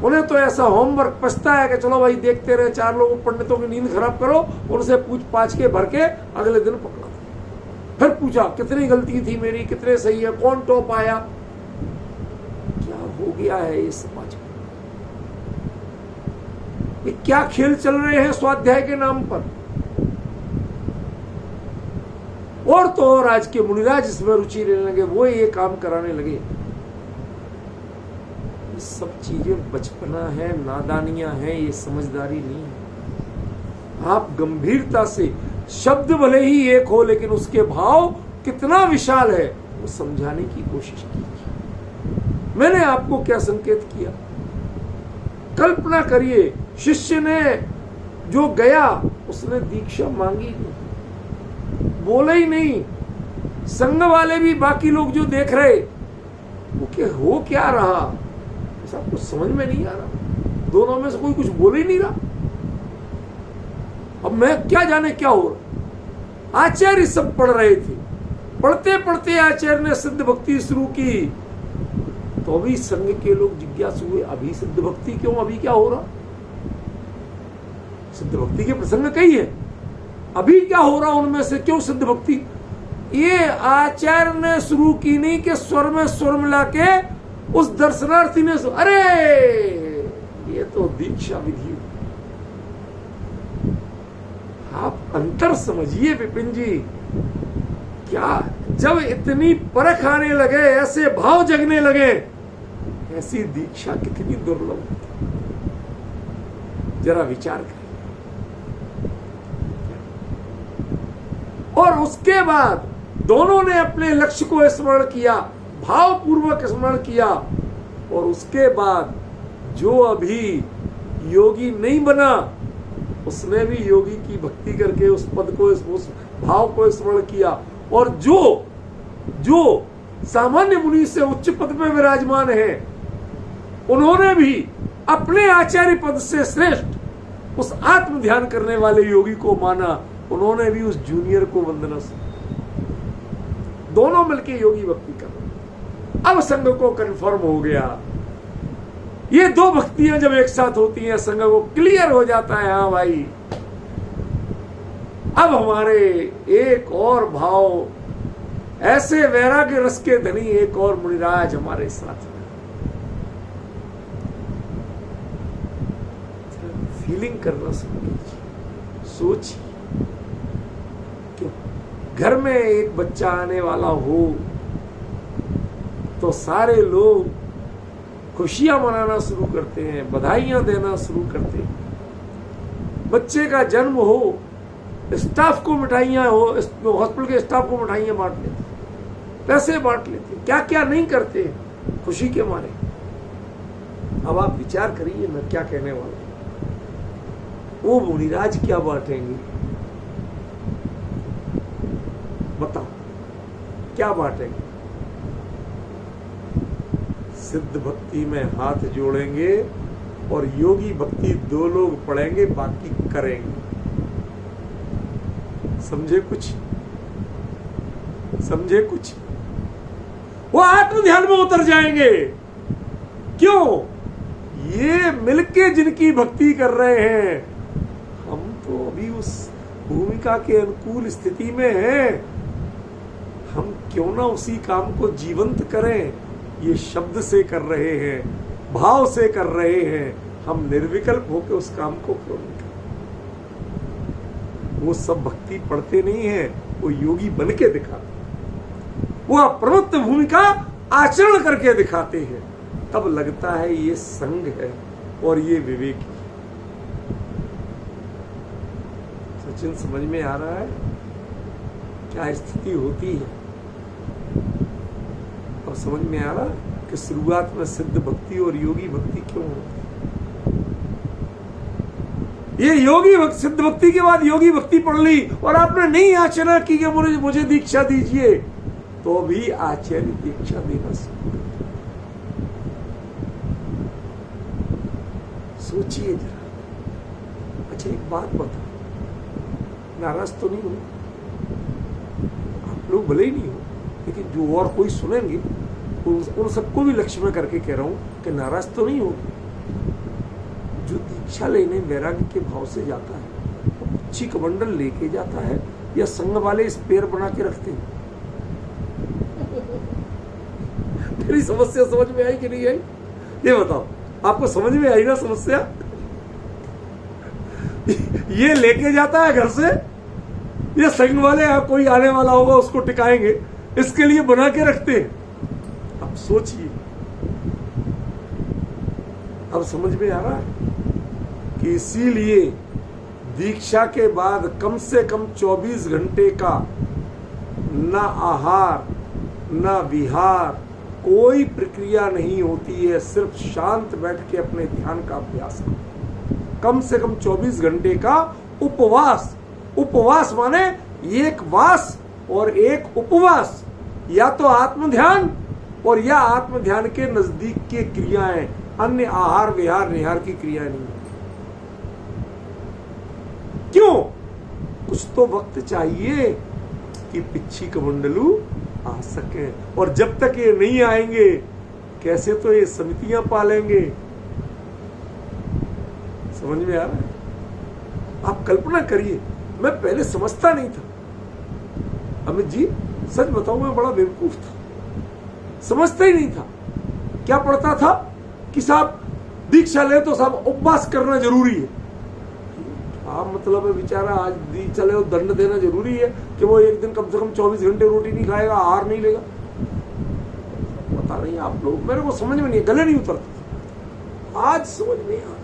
उन्हें तो ऐसा होमवर्क पछता है कि चलो भाई देखते रहे, 4 लोगों पंडितों की नींद खराब करो, उनसे पूछ पाछ के भर के अगले दिन पकड़ा, फिर पूछा कितनी गलती थी मेरी, कितने सही है, कौन टॉप आया। क्या हो गया है इस समाज में? ये क्या खेल चल रहे हैं स्वाध्याय के नाम पर? और तो और आज के मुनिराज इसमें रुचि लेने लगे, वो ये काम कराने लगे। ये सब चीजें बचपना है, नादानियां हैं, ये समझदारी नहीं है। आप गंभीरता से, शब्द भले ही एक हो लेकिन उसके भाव कितना विशाल है वो समझाने की कोशिश कीजिए। मैंने आपको क्या संकेत किया? कल्पना करिए, शिष्य ने जो गया उसने दीक्षा मांगी नहीं, बोले ही नहीं। संघ वाले भी, बाकी लोग जो देख रहे, वो हो क्या रहा सब कुछ समझ में नहीं आ रहा। दोनों में से कोई कुछ बोल ही नहीं रहा। अब मैं क्या जाने क्या हो रहा। आचार्य सब पढ़ रहे थे, पढ़ते पढ़ते आचार्य ने सिद्ध भक्ति शुरू की, तो अभी संघ के लोग जिज्ञासु हुए, अभी सिद्ध भक्ति क्यों, अभी क्या हो रहा? सिद्ध भक्ति के प्रसंग कई है, अभी क्या हो रहा उनमें से, क्यों सिद्ध भक्ति? ये आचार्य ने शुरू की नहीं कि स्वर में स्वर मिला के उस दर्शनार्थी ने अरे ये तो दीक्षा विधि। आप अंतर समझिए विपिन जी, क्या जब इतनी परख आने लगे, ऐसे भाव जगने लगे, ऐसी दीक्षा कितनी दुर्लभ होती, जरा विचार करें। और उसके बाद दोनों ने अपने लक्ष्य को स्मरण किया, भावपूर्वक स्मरण किया, और उसके बाद जो अभी योगी नहीं बना उसने भी योगी की भक्ति करके उस पद को, उस भाव को स्मरण किया। और जो सामान्य मुनि से उच्च पद पे विराजमान है, उन्होंने भी अपने आचार्य पद से श्रेष्ठ उस आत्म ध्यान करने वाले योगी को माना, उन्होंने भी उस जूनियर को वंदना सुनी। दोनों मिलके योगी भक्ति कर रहे। अब संघ को कंफर्म हो गया। ये दो भक्तियां जब एक साथ होती हैं, संघ को क्लियर हो जाता है, हाँ भाई अब हमारे एक और भाव, ऐसे वैराग्य रस के धनी एक और मुनिराज हमारे साथ में। फीलिंग करना समझिए, सोचिए। क्यों घर में एक बच्चा आने वाला हो तो सारे लोग खुशियां मनाना शुरू करते हैं, बधाइयां देना शुरू करते हैं। बच्चे का जन्म हो, स्टाफ को मिठाइयां हो, हॉस्पिटल के स्टाफ को मिठाइयां बांट लेते, पैसे बांट लेते, क्या क्या नहीं करते खुशी के मारे। अब आप विचार करिए मैं क्या कहने वाला हूं। वो मुनिराज क्या बांटेंगे, बताओ क्या बांटेंगे? सिद्ध भक्ति में हाथ जोड़ेंगे और योगी भक्ति दो लोग पढ़ेंगे, बाकी करेंगे। समझे कुछ? समझे कुछ? वो आत्म ध्यान में उतर जाएंगे। क्यों? ये मिलके जिनकी भक्ति कर रहे हैं, हम तो अभी उस भूमिका के अनुकूल स्थिति में हैं। हम क्यों ना उसी काम को जीवंत करें? ये शब्द से कर रहे हैं, भाव से कर रहे हैं, हम निर्विकल्प होकर उस काम को क्यों नहीं करें? वो सब भक्ति पढ़ते नहीं है, वो योगी बन के दिखाते, वो प्रवृत्त भूमिका आचरण करके दिखाते हैं। तब लगता है ये संग है और ये विवेक है। सचिन समझ में आ रहा है क्या स्थिति होती है? अब समझ में आ रहा कि शुरुआत में सिद्ध भक्ति और योगी भक्ति क्यों होती है। ये योगी भक्ति, सिद्ध भक्ति के बाद योगी भक्ति पढ़ ली और आपने नहीं आचरण की कि मुझे दीक्षा दीजिए, तो भी आचार्य दीक्षा देना शुरू कर। सोचिए जरा। अच्छा एक बात बताओ, नाराज तो नहीं हो? लोग भले ही नहीं हो, लेकिन जो और कोई सुनेंगे उन सबको भी लक्ष्य में करके कह रहा हूं कि नाराज तो नहीं हो। जो दीक्षा लेने वैराग्य के भाव से जाता है, अच्छी कमंडल लेके जाता है या संग वाले स्पेयर बना के रखते हैं? मेरी समस्या समझ में आई कि नहीं आई, ये बताओ। आपको समझ में आई ना समस्या? ये लेके जाता है घर से, ये संग वाले कोई आने वाला होगा उसको टिकाएंगे, इसके लिए बना के रखते हैं। अब सोचिए, अब समझ में आ रहा है कि इसीलिए दीक्षा के बाद कम से कम 24 घंटे का ना आहार ना विहार, कोई प्रक्रिया नहीं होती है, सिर्फ शांत बैठ के अपने ध्यान का अभ्यास करो। कम से कम 24 घंटे का उपवास। उपवास माने एक वास और एक उपवास, या तो आत्म ध्यान और या आत्म ध्यान के नजदीक की क्रियाएं, अन्य आहार विहार निहार की क्रिया नहीं। क्यों? कुछ तो वक्त चाहिए कि पिच्छी कमंडलू आ सके, और जब तक ये नहीं आएंगे कैसे तो ये समितियां पालेंगे। समझ में आ रहा है? आप कल्पना करिए, मैं पहले समझता नहीं था अमित जी, सच बताऊं मैं बड़ा बेवकूफ था, समझता ही नहीं था। क्या पढ़ता था कि साहब दीक्षा ले तो साहब उपवास करना जरूरी है। क्या मतलब है बेचारा, आज दीक्षा ले तो दंड देना जरूरी है कि वो एक दिन कम से कम 24 घंटे रोटी नहीं खाएगा, आहार नहीं लेगा? पता नहीं आप लोग, मेरे को समझ में नहीं, गले नहीं उतरता। आज समझ में आ रहा,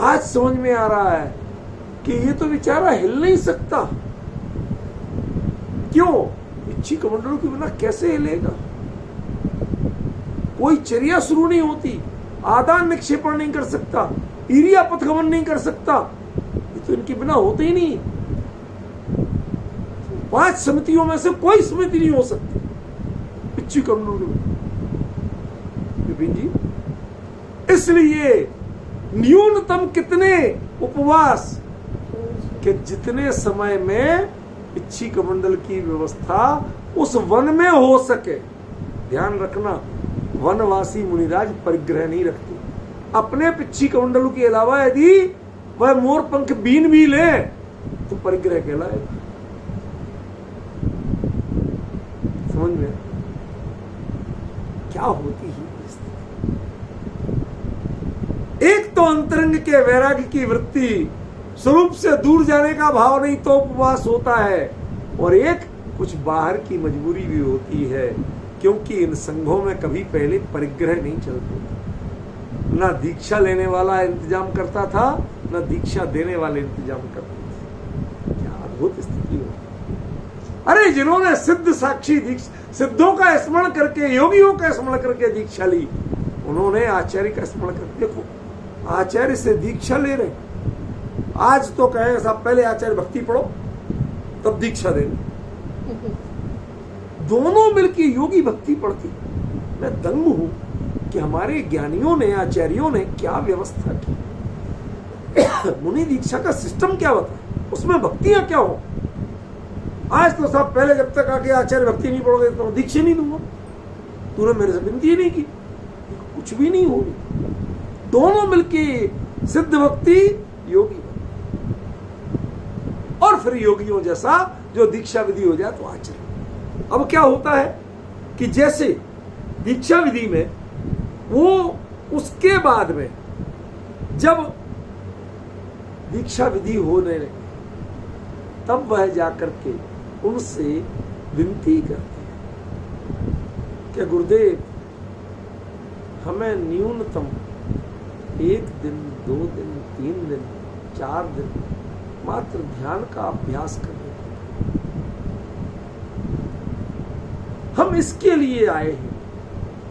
आज समझ में आ रहा है कि ये तो बेचारा हिल नहीं सकता। क्यों? इच्छी कमंडलों के बिना कैसे हिलेगा? कोई चर्या शुरू नहीं होती, आदान निक्षेपण नहीं कर सकता, ईरिया पथगमन नहीं कर सकता, ये तो इनके बिना होते ही नहीं। 5 समितियों में से कोई समिति नहीं हो सकती इच्छी कमंडलों के बिना। विपिन जी, इसलिए न्यूनतम कितने उपवास कि जितने समय में इच्छी कमंडल की व्यवस्था उस वन में हो सके। ध्यान रखना, वनवासी मुनिराज परिग्रह नहीं रखते। अपने पिच्छी कमंडलों के अलावा यदि वह मोर पंख बीन भी ले तो परिग्रह कहलाएगा। समझ में क्या होती है? एक तो अंतरंग के वैराग्य की वृत्ति, स्वरूप से दूर जाने का भाव नहीं तो उपवास होता है, और एक कुछ बाहर की मजबूरी भी होती है, क्योंकि इन संघों में कभी पहले परिग्रह नहीं चलते। ना दीक्षा लेने वाला इंतजाम करता था, ना दीक्षा देने वाले इंतजाम करते थे। क्या अद्भुत स्थिति हो। अरे जिन्होंने सिद्ध साक्षी सिद्धों का स्मरण करके, योगियों का स्मरण करके दीक्षा ली, उन्होंने आचार्य का स्मरण करके, देखो आचार्य से दीक्षा ले रहे। आज तो कहें साहब पहले आचार्य भक्ति पढ़ो तब दीक्षा देनी। दोनों मिलकर योगी भक्ति पढ़ती। मैं दंग हूं कि हमारे ज्ञानियों ने, आचार्यों ने क्या व्यवस्था की। मुनि दीक्षा का सिस्टम क्या होता है, उसमें भक्तियां क्या हो। आज तो साहब पहले जब तक आके आचार्य भक्ति नहीं पढ़ोगे तो दीक्षा नहीं दूंगा, तूने मेरे से विनती ही नहीं की, कुछ भी नहीं होगी। दोनों मिलके सिद्ध भक्ति, योगी, और फिर योगियों जैसा जो दीक्षा विधि हो जाए तो आचरण। अब क्या होता है कि जैसे दीक्षा विधि में वो उसके बाद में जब दीक्षा विधि होने लगे तब वह जाकर के उनसे विनती करते हैं कि गुरुदेव हमें न्यूनतम 1 दिन, 2 दिन, 3 दिन, 4 दिन मात्र ध्यान का अभ्यास करने, हम इसके लिए आए हैं,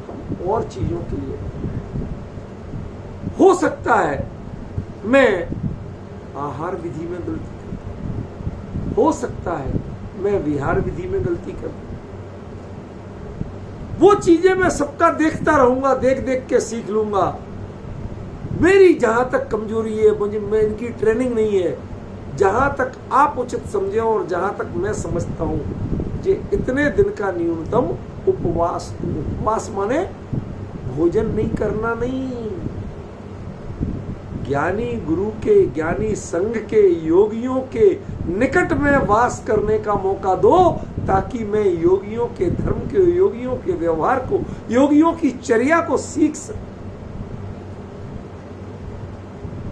हम और चीजों के लिए। हो सकता है मैं आहार विधि में गलती करूं, हो सकता है मैं विहार विधि में गलती करूं। वो चीजें मैं सबका देखता रहूंगा, देख देख के सीख लूंगा। मेरी जहां तक कमजोरी है, मुझे मैं इनकी ट्रेनिंग नहीं है, जहां तक आप उचित समझे और जहां तक मैं समझता हूं, ये इतने दिन का न्यूनतम उपवास। उपवास माने भोजन नहीं करना नहीं। ज्ञानी गुरु के, ज्ञानी संघ के, योगियों के निकट में वास करने का मौका दो, ताकि मैं योगियों के धर्म के, योगियों के व्यवहार को, योगियों की चर्या को सीख सकूं।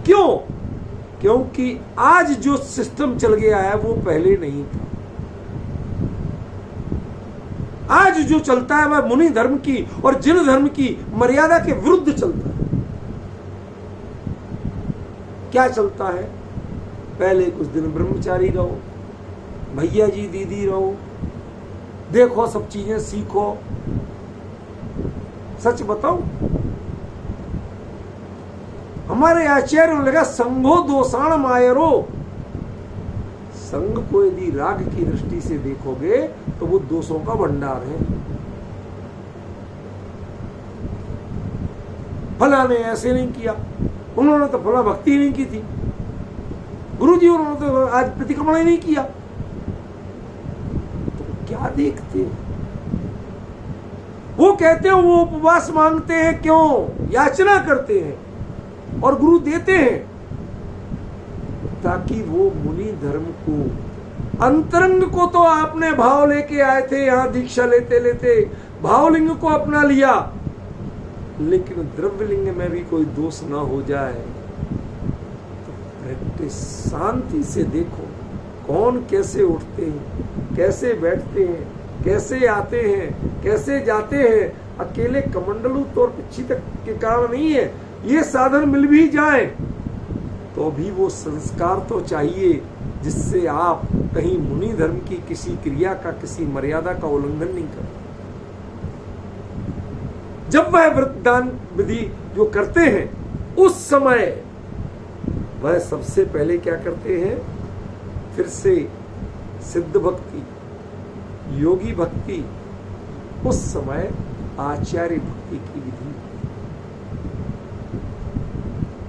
क्यों? क्योंकि आज जो सिस्टम चल गया है वो पहले नहीं था। आज जो चलता है वह मुनि धर्म की और जिन धर्म की मर्यादा के विरुद्ध चलता है। क्या चलता है? पहले कुछ दिन ब्रह्मचारी रहो, भैया जी दीदी रहो, देखो सब चीजें सीखो। सच बताओ, हमारे आचार्यों ने लगा संघो दोषाण मायरो। संघ को यदि राग की दृष्टि से देखोगे तो वो दोषों का भंडार है। फला ने ऐसे नहीं किया, उन्होंने तो फला भक्ति नहीं की थी, गुरुजी उन्होंने तो आज प्रतिक्रमण ही नहीं किया। तो क्या देखते हैं? वो कहते हैं वो उपवास मांगते हैं, क्यों? याचना करते हैं और गुरु देते हैं, ताकि वो मुनि धर्म को, अंतरंग को तो आपने भाव लेके आए थे, यहां दीक्षा लेते लेते भावलिंग को अपना लिया, लेकिन द्रव्यलिंग में भी कोई दोष ना हो जाए। तो प्रैक्टिस शांति से देखो, कौन कैसे उठते हैं, कैसे बैठते हैं, कैसे आते हैं, कैसे जाते हैं। अकेले कमंडलू तौर पिछी तक के कारण नहीं है। ये साधन मिल भी जाए तो भी वो संस्कार तो चाहिए, जिससे आप कहीं मुनि धर्म की किसी क्रिया का, किसी मर्यादा का उल्लंघन नहीं करें। जब वह व्रतदान विधि जो करते हैं, उस समय वह सबसे पहले क्या करते हैं? फिर से सिद्ध भक्ति, योगी भक्ति, उस समय आचार्य भक्ति की विधि।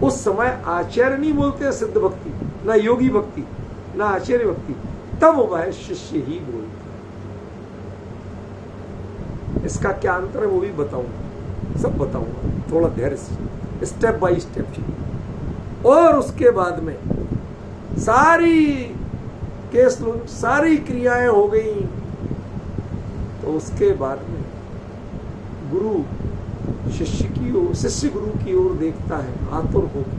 उस समय आचार्य नहीं बोलते सिद्ध भक्ति, ना योगी भक्ति, ना आचार्य भक्ति, तब वह शिष्य ही बोलता है। इसका क्या अंतर है वो भी बताऊंगा, सब बताऊंगा, थोड़ा धैर्य से, स्टेप बाय स्टेप चलिए। और उसके बाद में सारी क्रियाएं हो गई, तो उसके बाद में गुरु शिष्य की ओर, शिष्य गुरु की ओर देखता है आतुर होकर,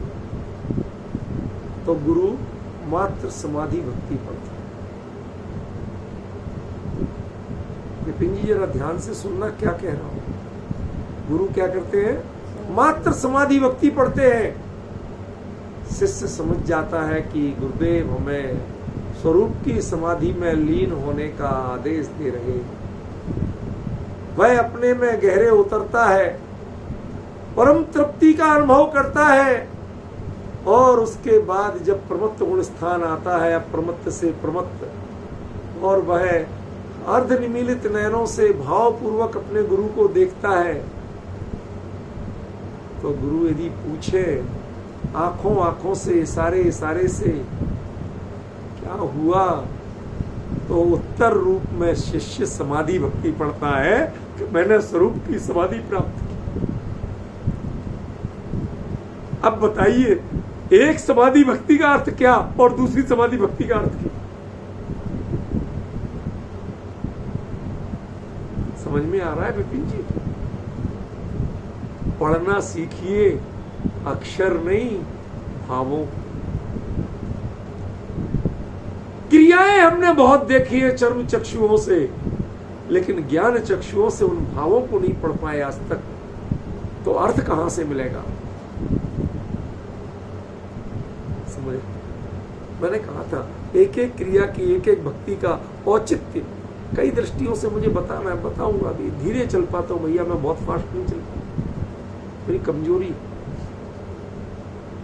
तो गुरु मात्र समाधि भक्ति पढ़ता है। विपिन जी जरा ध्यान से सुनना क्या कह रहा हूं। गुरु क्या करते हैं? मात्र समाधि भक्ति पढ़ते हैं। शिष्य समझ जाता है कि गुरुदेव हमें स्वरूप की समाधि में लीन होने का आदेश दे रहे। वह अपने में गहरे उतरता है, परम तृप्ति का अनुभव करता है, और उसके बाद जब प्रमत्त गुण स्थान आता है, अप्रमत्त से प्रमत्त, और वह अर्धनिमीलित नयनों से भावपूर्वक अपने गुरु को देखता है, तो गुरु यदि पूछे आंखों आंखों से, इशारे इशारे से क्या हुआ, तो उत्तर रूप में शिष्य समाधि भक्ति पढ़ता है कि मैंने स्वरूप की समाधि प्राप्त की। अब बताइए, एक समाधि भक्ति का अर्थ क्या और दूसरी समाधि भक्ति का अर्थ क्या? समझ में आ रहा है विपिन जी? पढ़ना सीखिए, अक्षर नहीं, भावों। क्रियाएं हमने बहुत देखी है चर्म चक्षुओं से, लेकिन ज्ञान चक्षुओं से उन भावों को नहीं पढ़ पाए आज तक, तो अर्थ कहां से मिलेगा? समझे? मैंने कहा था एक एक क्रिया की, एक एक भक्ति का औचित्य कई दृष्टियों से मुझे बताना है, बताऊंगा भी। धीरे चल पाता हूं भैया, मैं बहुत फास्ट नहीं चल पाता, मेरी कमजोरी।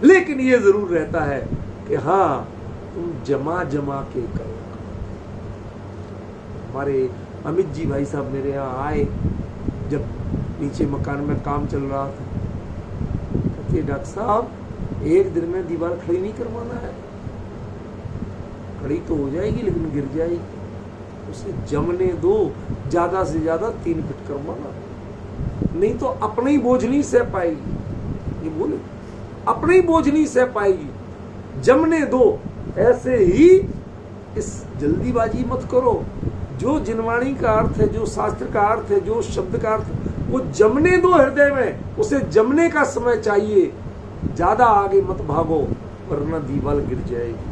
लेकिन ये जरूर रहता है कि हाँ, तुम जमा जमा के करो। हमारे अमित जी भाई साहब मेरे यहाँ आए, जब नीचे मकान में काम चल रहा था, कहते डॉक्टर साहब एक दिन में दीवार खड़ी नहीं करवाना है। खड़ी तो हो जाएगी लेकिन गिर जाएगी। उसे जमने दो, ज्यादा से ज्यादा 3 फीट करवाना, नहीं तो अपने ही बोझ नहीं सह पाएगी। ये बोले अपने ही बोझ नहीं सह पाएगी, जमने दो। ऐसे ही इस जल्दीबाजी मत करो। जो जिनवाणी का अर्थ है, जो शास्त्र का अर्थ है, जो शब्द का अर्थ, वो जमने दो हृदय में। उसे जमने का समय चाहिए, ज्यादा आगे मत भागो वरना दीवार गिर जाएगी,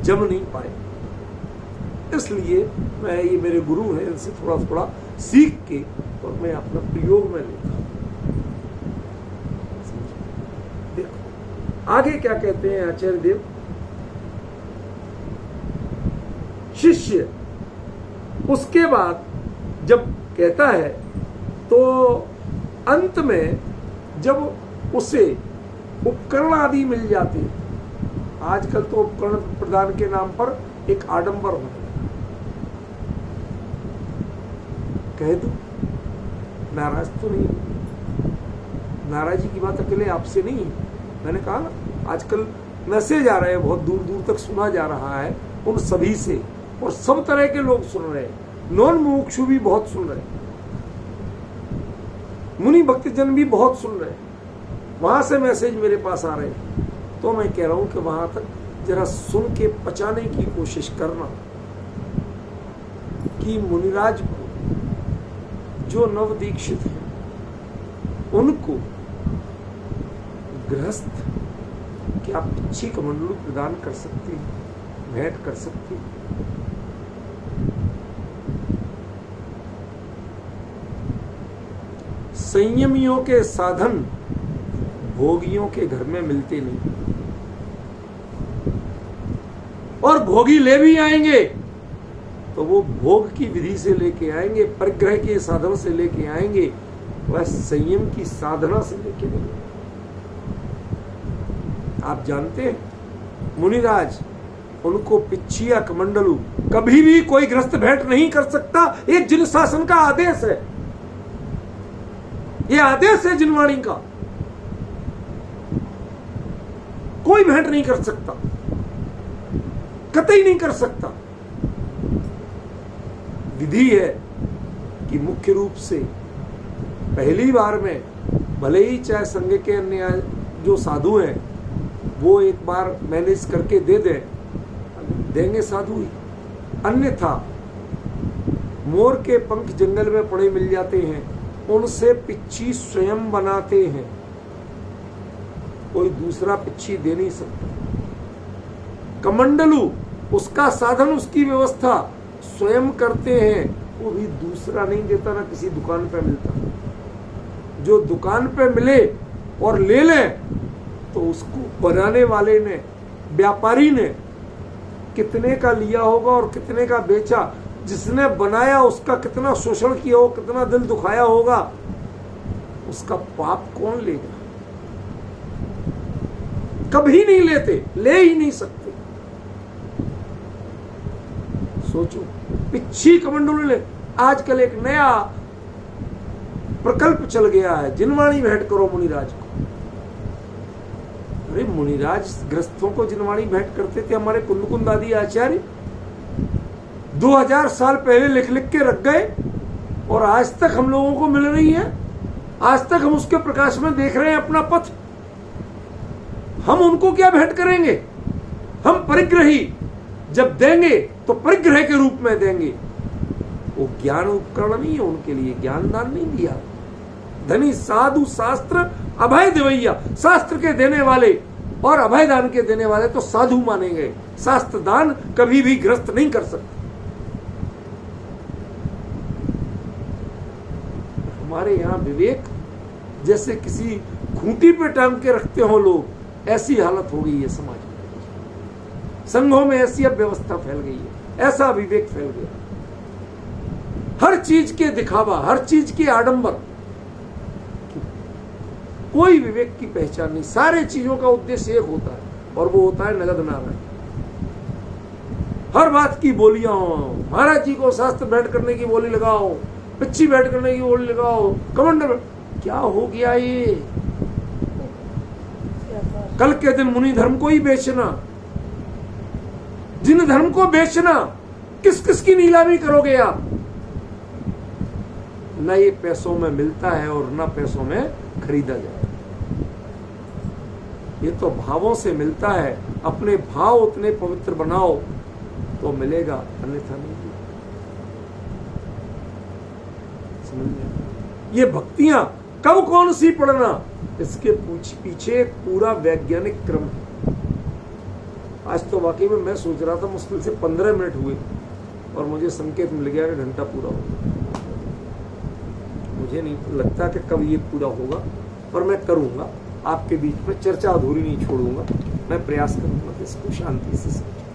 जम नहीं पाए। इसलिए मैं, ये मेरे गुरु हैं, इनसे थोड़ा थोड़ा सीख के और मैं अपना प्रयोग में लेता हूं। देखो आगे क्या कहते हैं आचार्य देव। शिष्य उसके बाद जब कहता है तो अंत में जब उसे उपकरण आदि मिल जाते हैं, आजकल तो उपकरण प्रदान के नाम पर एक आडंबर हो गया। कह दो, नाराज तो नहीं, नाराजी की बात अकेले आपसे नहीं है। मैंने कहा ना, आजकल मैसेज आ रहे हैं, बहुत दूर दूर तक सुना जा रहा है उन सभी से, और सब तरह के लोग सुन रहे हैं। नॉन मुमुक्षु भी बहुत सुन रहे हैं, मुनि भक्तजन भी बहुत सुन रहे हैं, वहां से मैसेज मेरे पास आ रहे हैं। तो मैं कह रहा हूं कि वहां तक जरा सुन के पचाने की कोशिश करना कि मुनिराज को, जो नव दीक्षित है, उनको गृहस्थ क्या पिच्छी कमंडलू प्रदान कर सकते हैं, भेंट कर सकते हैं। संयमियों के साधन भोगियों के घर में मिलते नहीं, और भोगी ले भी आएंगे तो वो भोग की विधि से लेके आएंगे, परिग्रह के साधन से लेके आएंगे, वह संयम की साधना से लेके नहीं। आप जानते हैं मुनिराज, उनको पिच्छिया कमंडलू कभी भी कोई ग्रस्त भेंट नहीं कर सकता। ये जिन शासन का आदेश है, ये आदेश है जिनवाणी का, कोई भेंट नहीं कर सकता, कतई नहीं कर सकता। विधि है कि मुख्य रूप से पहली बार में भले ही चाहे संघ के अन्य जो साधु हैं वो एक बार मैनेज करके दे देंगे साधु ही, अन्यथा मोर के पंख जंगल में पड़े मिल जाते हैं, उनसे पिच्छी स्वयं बनाते हैं, कोई दूसरा पिच्छी दे नहीं सकता। कमंडलू उसका साधन, उसकी व्यवस्था स्वयं करते हैं, वो भी दूसरा नहीं देता, ना किसी दुकान पे मिलता। जो दुकान पे मिले और ले ले तो उसको बनाने वाले ने, व्यापारी ने कितने का लिया होगा और कितने का बेचा, जिसने बनाया उसका कितना शोषण किया हो, कितना दिल दुखाया होगा, उसका पाप कौन लेगा। कभी नहीं लेते, ले ही नहीं सकते। सोचो, पिच्छी कमंडलू ले। आजकल एक नया प्रकल्प चल गया है, जिनवाणी भेंट करो मुनिराज को। अरे मुनिराज ग्रस्तों को जिनवाणी भेंट करते थे। हमारे कुंद आदि आचार्य 2000 साल पहले लिख लिख के रख गए, और आज तक हम लोगों को मिल रही है। आज तक हम उसके प्रकाश में देख रहे हैं अपना पथ। हम उनको क्या भेंट करेंगे? हम परिग्रही जब देंगे तो परिग्रह के रूप में देंगे। वो ज्ञान उपकरण नहीं है उनके लिए, ज्ञान दान नहीं दिया। धनी साधु शास्त्र अभय देवैया, शास्त्र के देने वाले और अभय दान के देने वाले तो साधु माने गए। शास्त्र दान कभी भी ग्रस्त नहीं कर सकते। हमारे यहाँ विवेक जैसे किसी खूंटी पे टांग के रखते हो लोग, ऐसी हालत हो गई है समाज में। संघों में ऐसी अब व्यवस्था फैल गई है, ऐसा विवेक फैल गया। हर चीज के दिखावा, हर चीज के आडंबर, कोई विवेक की पहचान नहीं। सारे चीजों का उद्देश्य एक होता है, और वो होता है नगद नारायण। हर बात की बोलियां हो, महाराज जी को शास्त्र भेंट करने की बोली लगाओ, पिच्छी भेंट करने की बोली लगाओ, कमंडल। क्या हो गया ये? कल के दिन मुनि धर्म को ही बेचना, जिन धर्म को बेचना, किस किस की नीलामी करोगे आप? न ये पैसों में मिलता है और न पैसों में खरीदा जाए। ये तो भावों से मिलता है। अपने भाव उतने पवित्र बनाओ तो मिलेगा, अन्यथा नहीं। समझ में? ये भक्तियां कब कौन सी पढ़ना, इसके पीछे एक पूरा वैज्ञानिक क्रम है। आज तो वाकई में मैं सोच रहा था मुश्किल से 15 मिनट हुए और मुझे संकेत मिल गया कि घंटा पूरा हो गया। मुझे नहीं लगता कि कब ये पूरा होगा, पर मैं करूंगा। आपके बीच में चर्चा अधूरी नहीं छोड़ूंगा। मैं प्रयास करूंगा कि इसको शांति से समझें।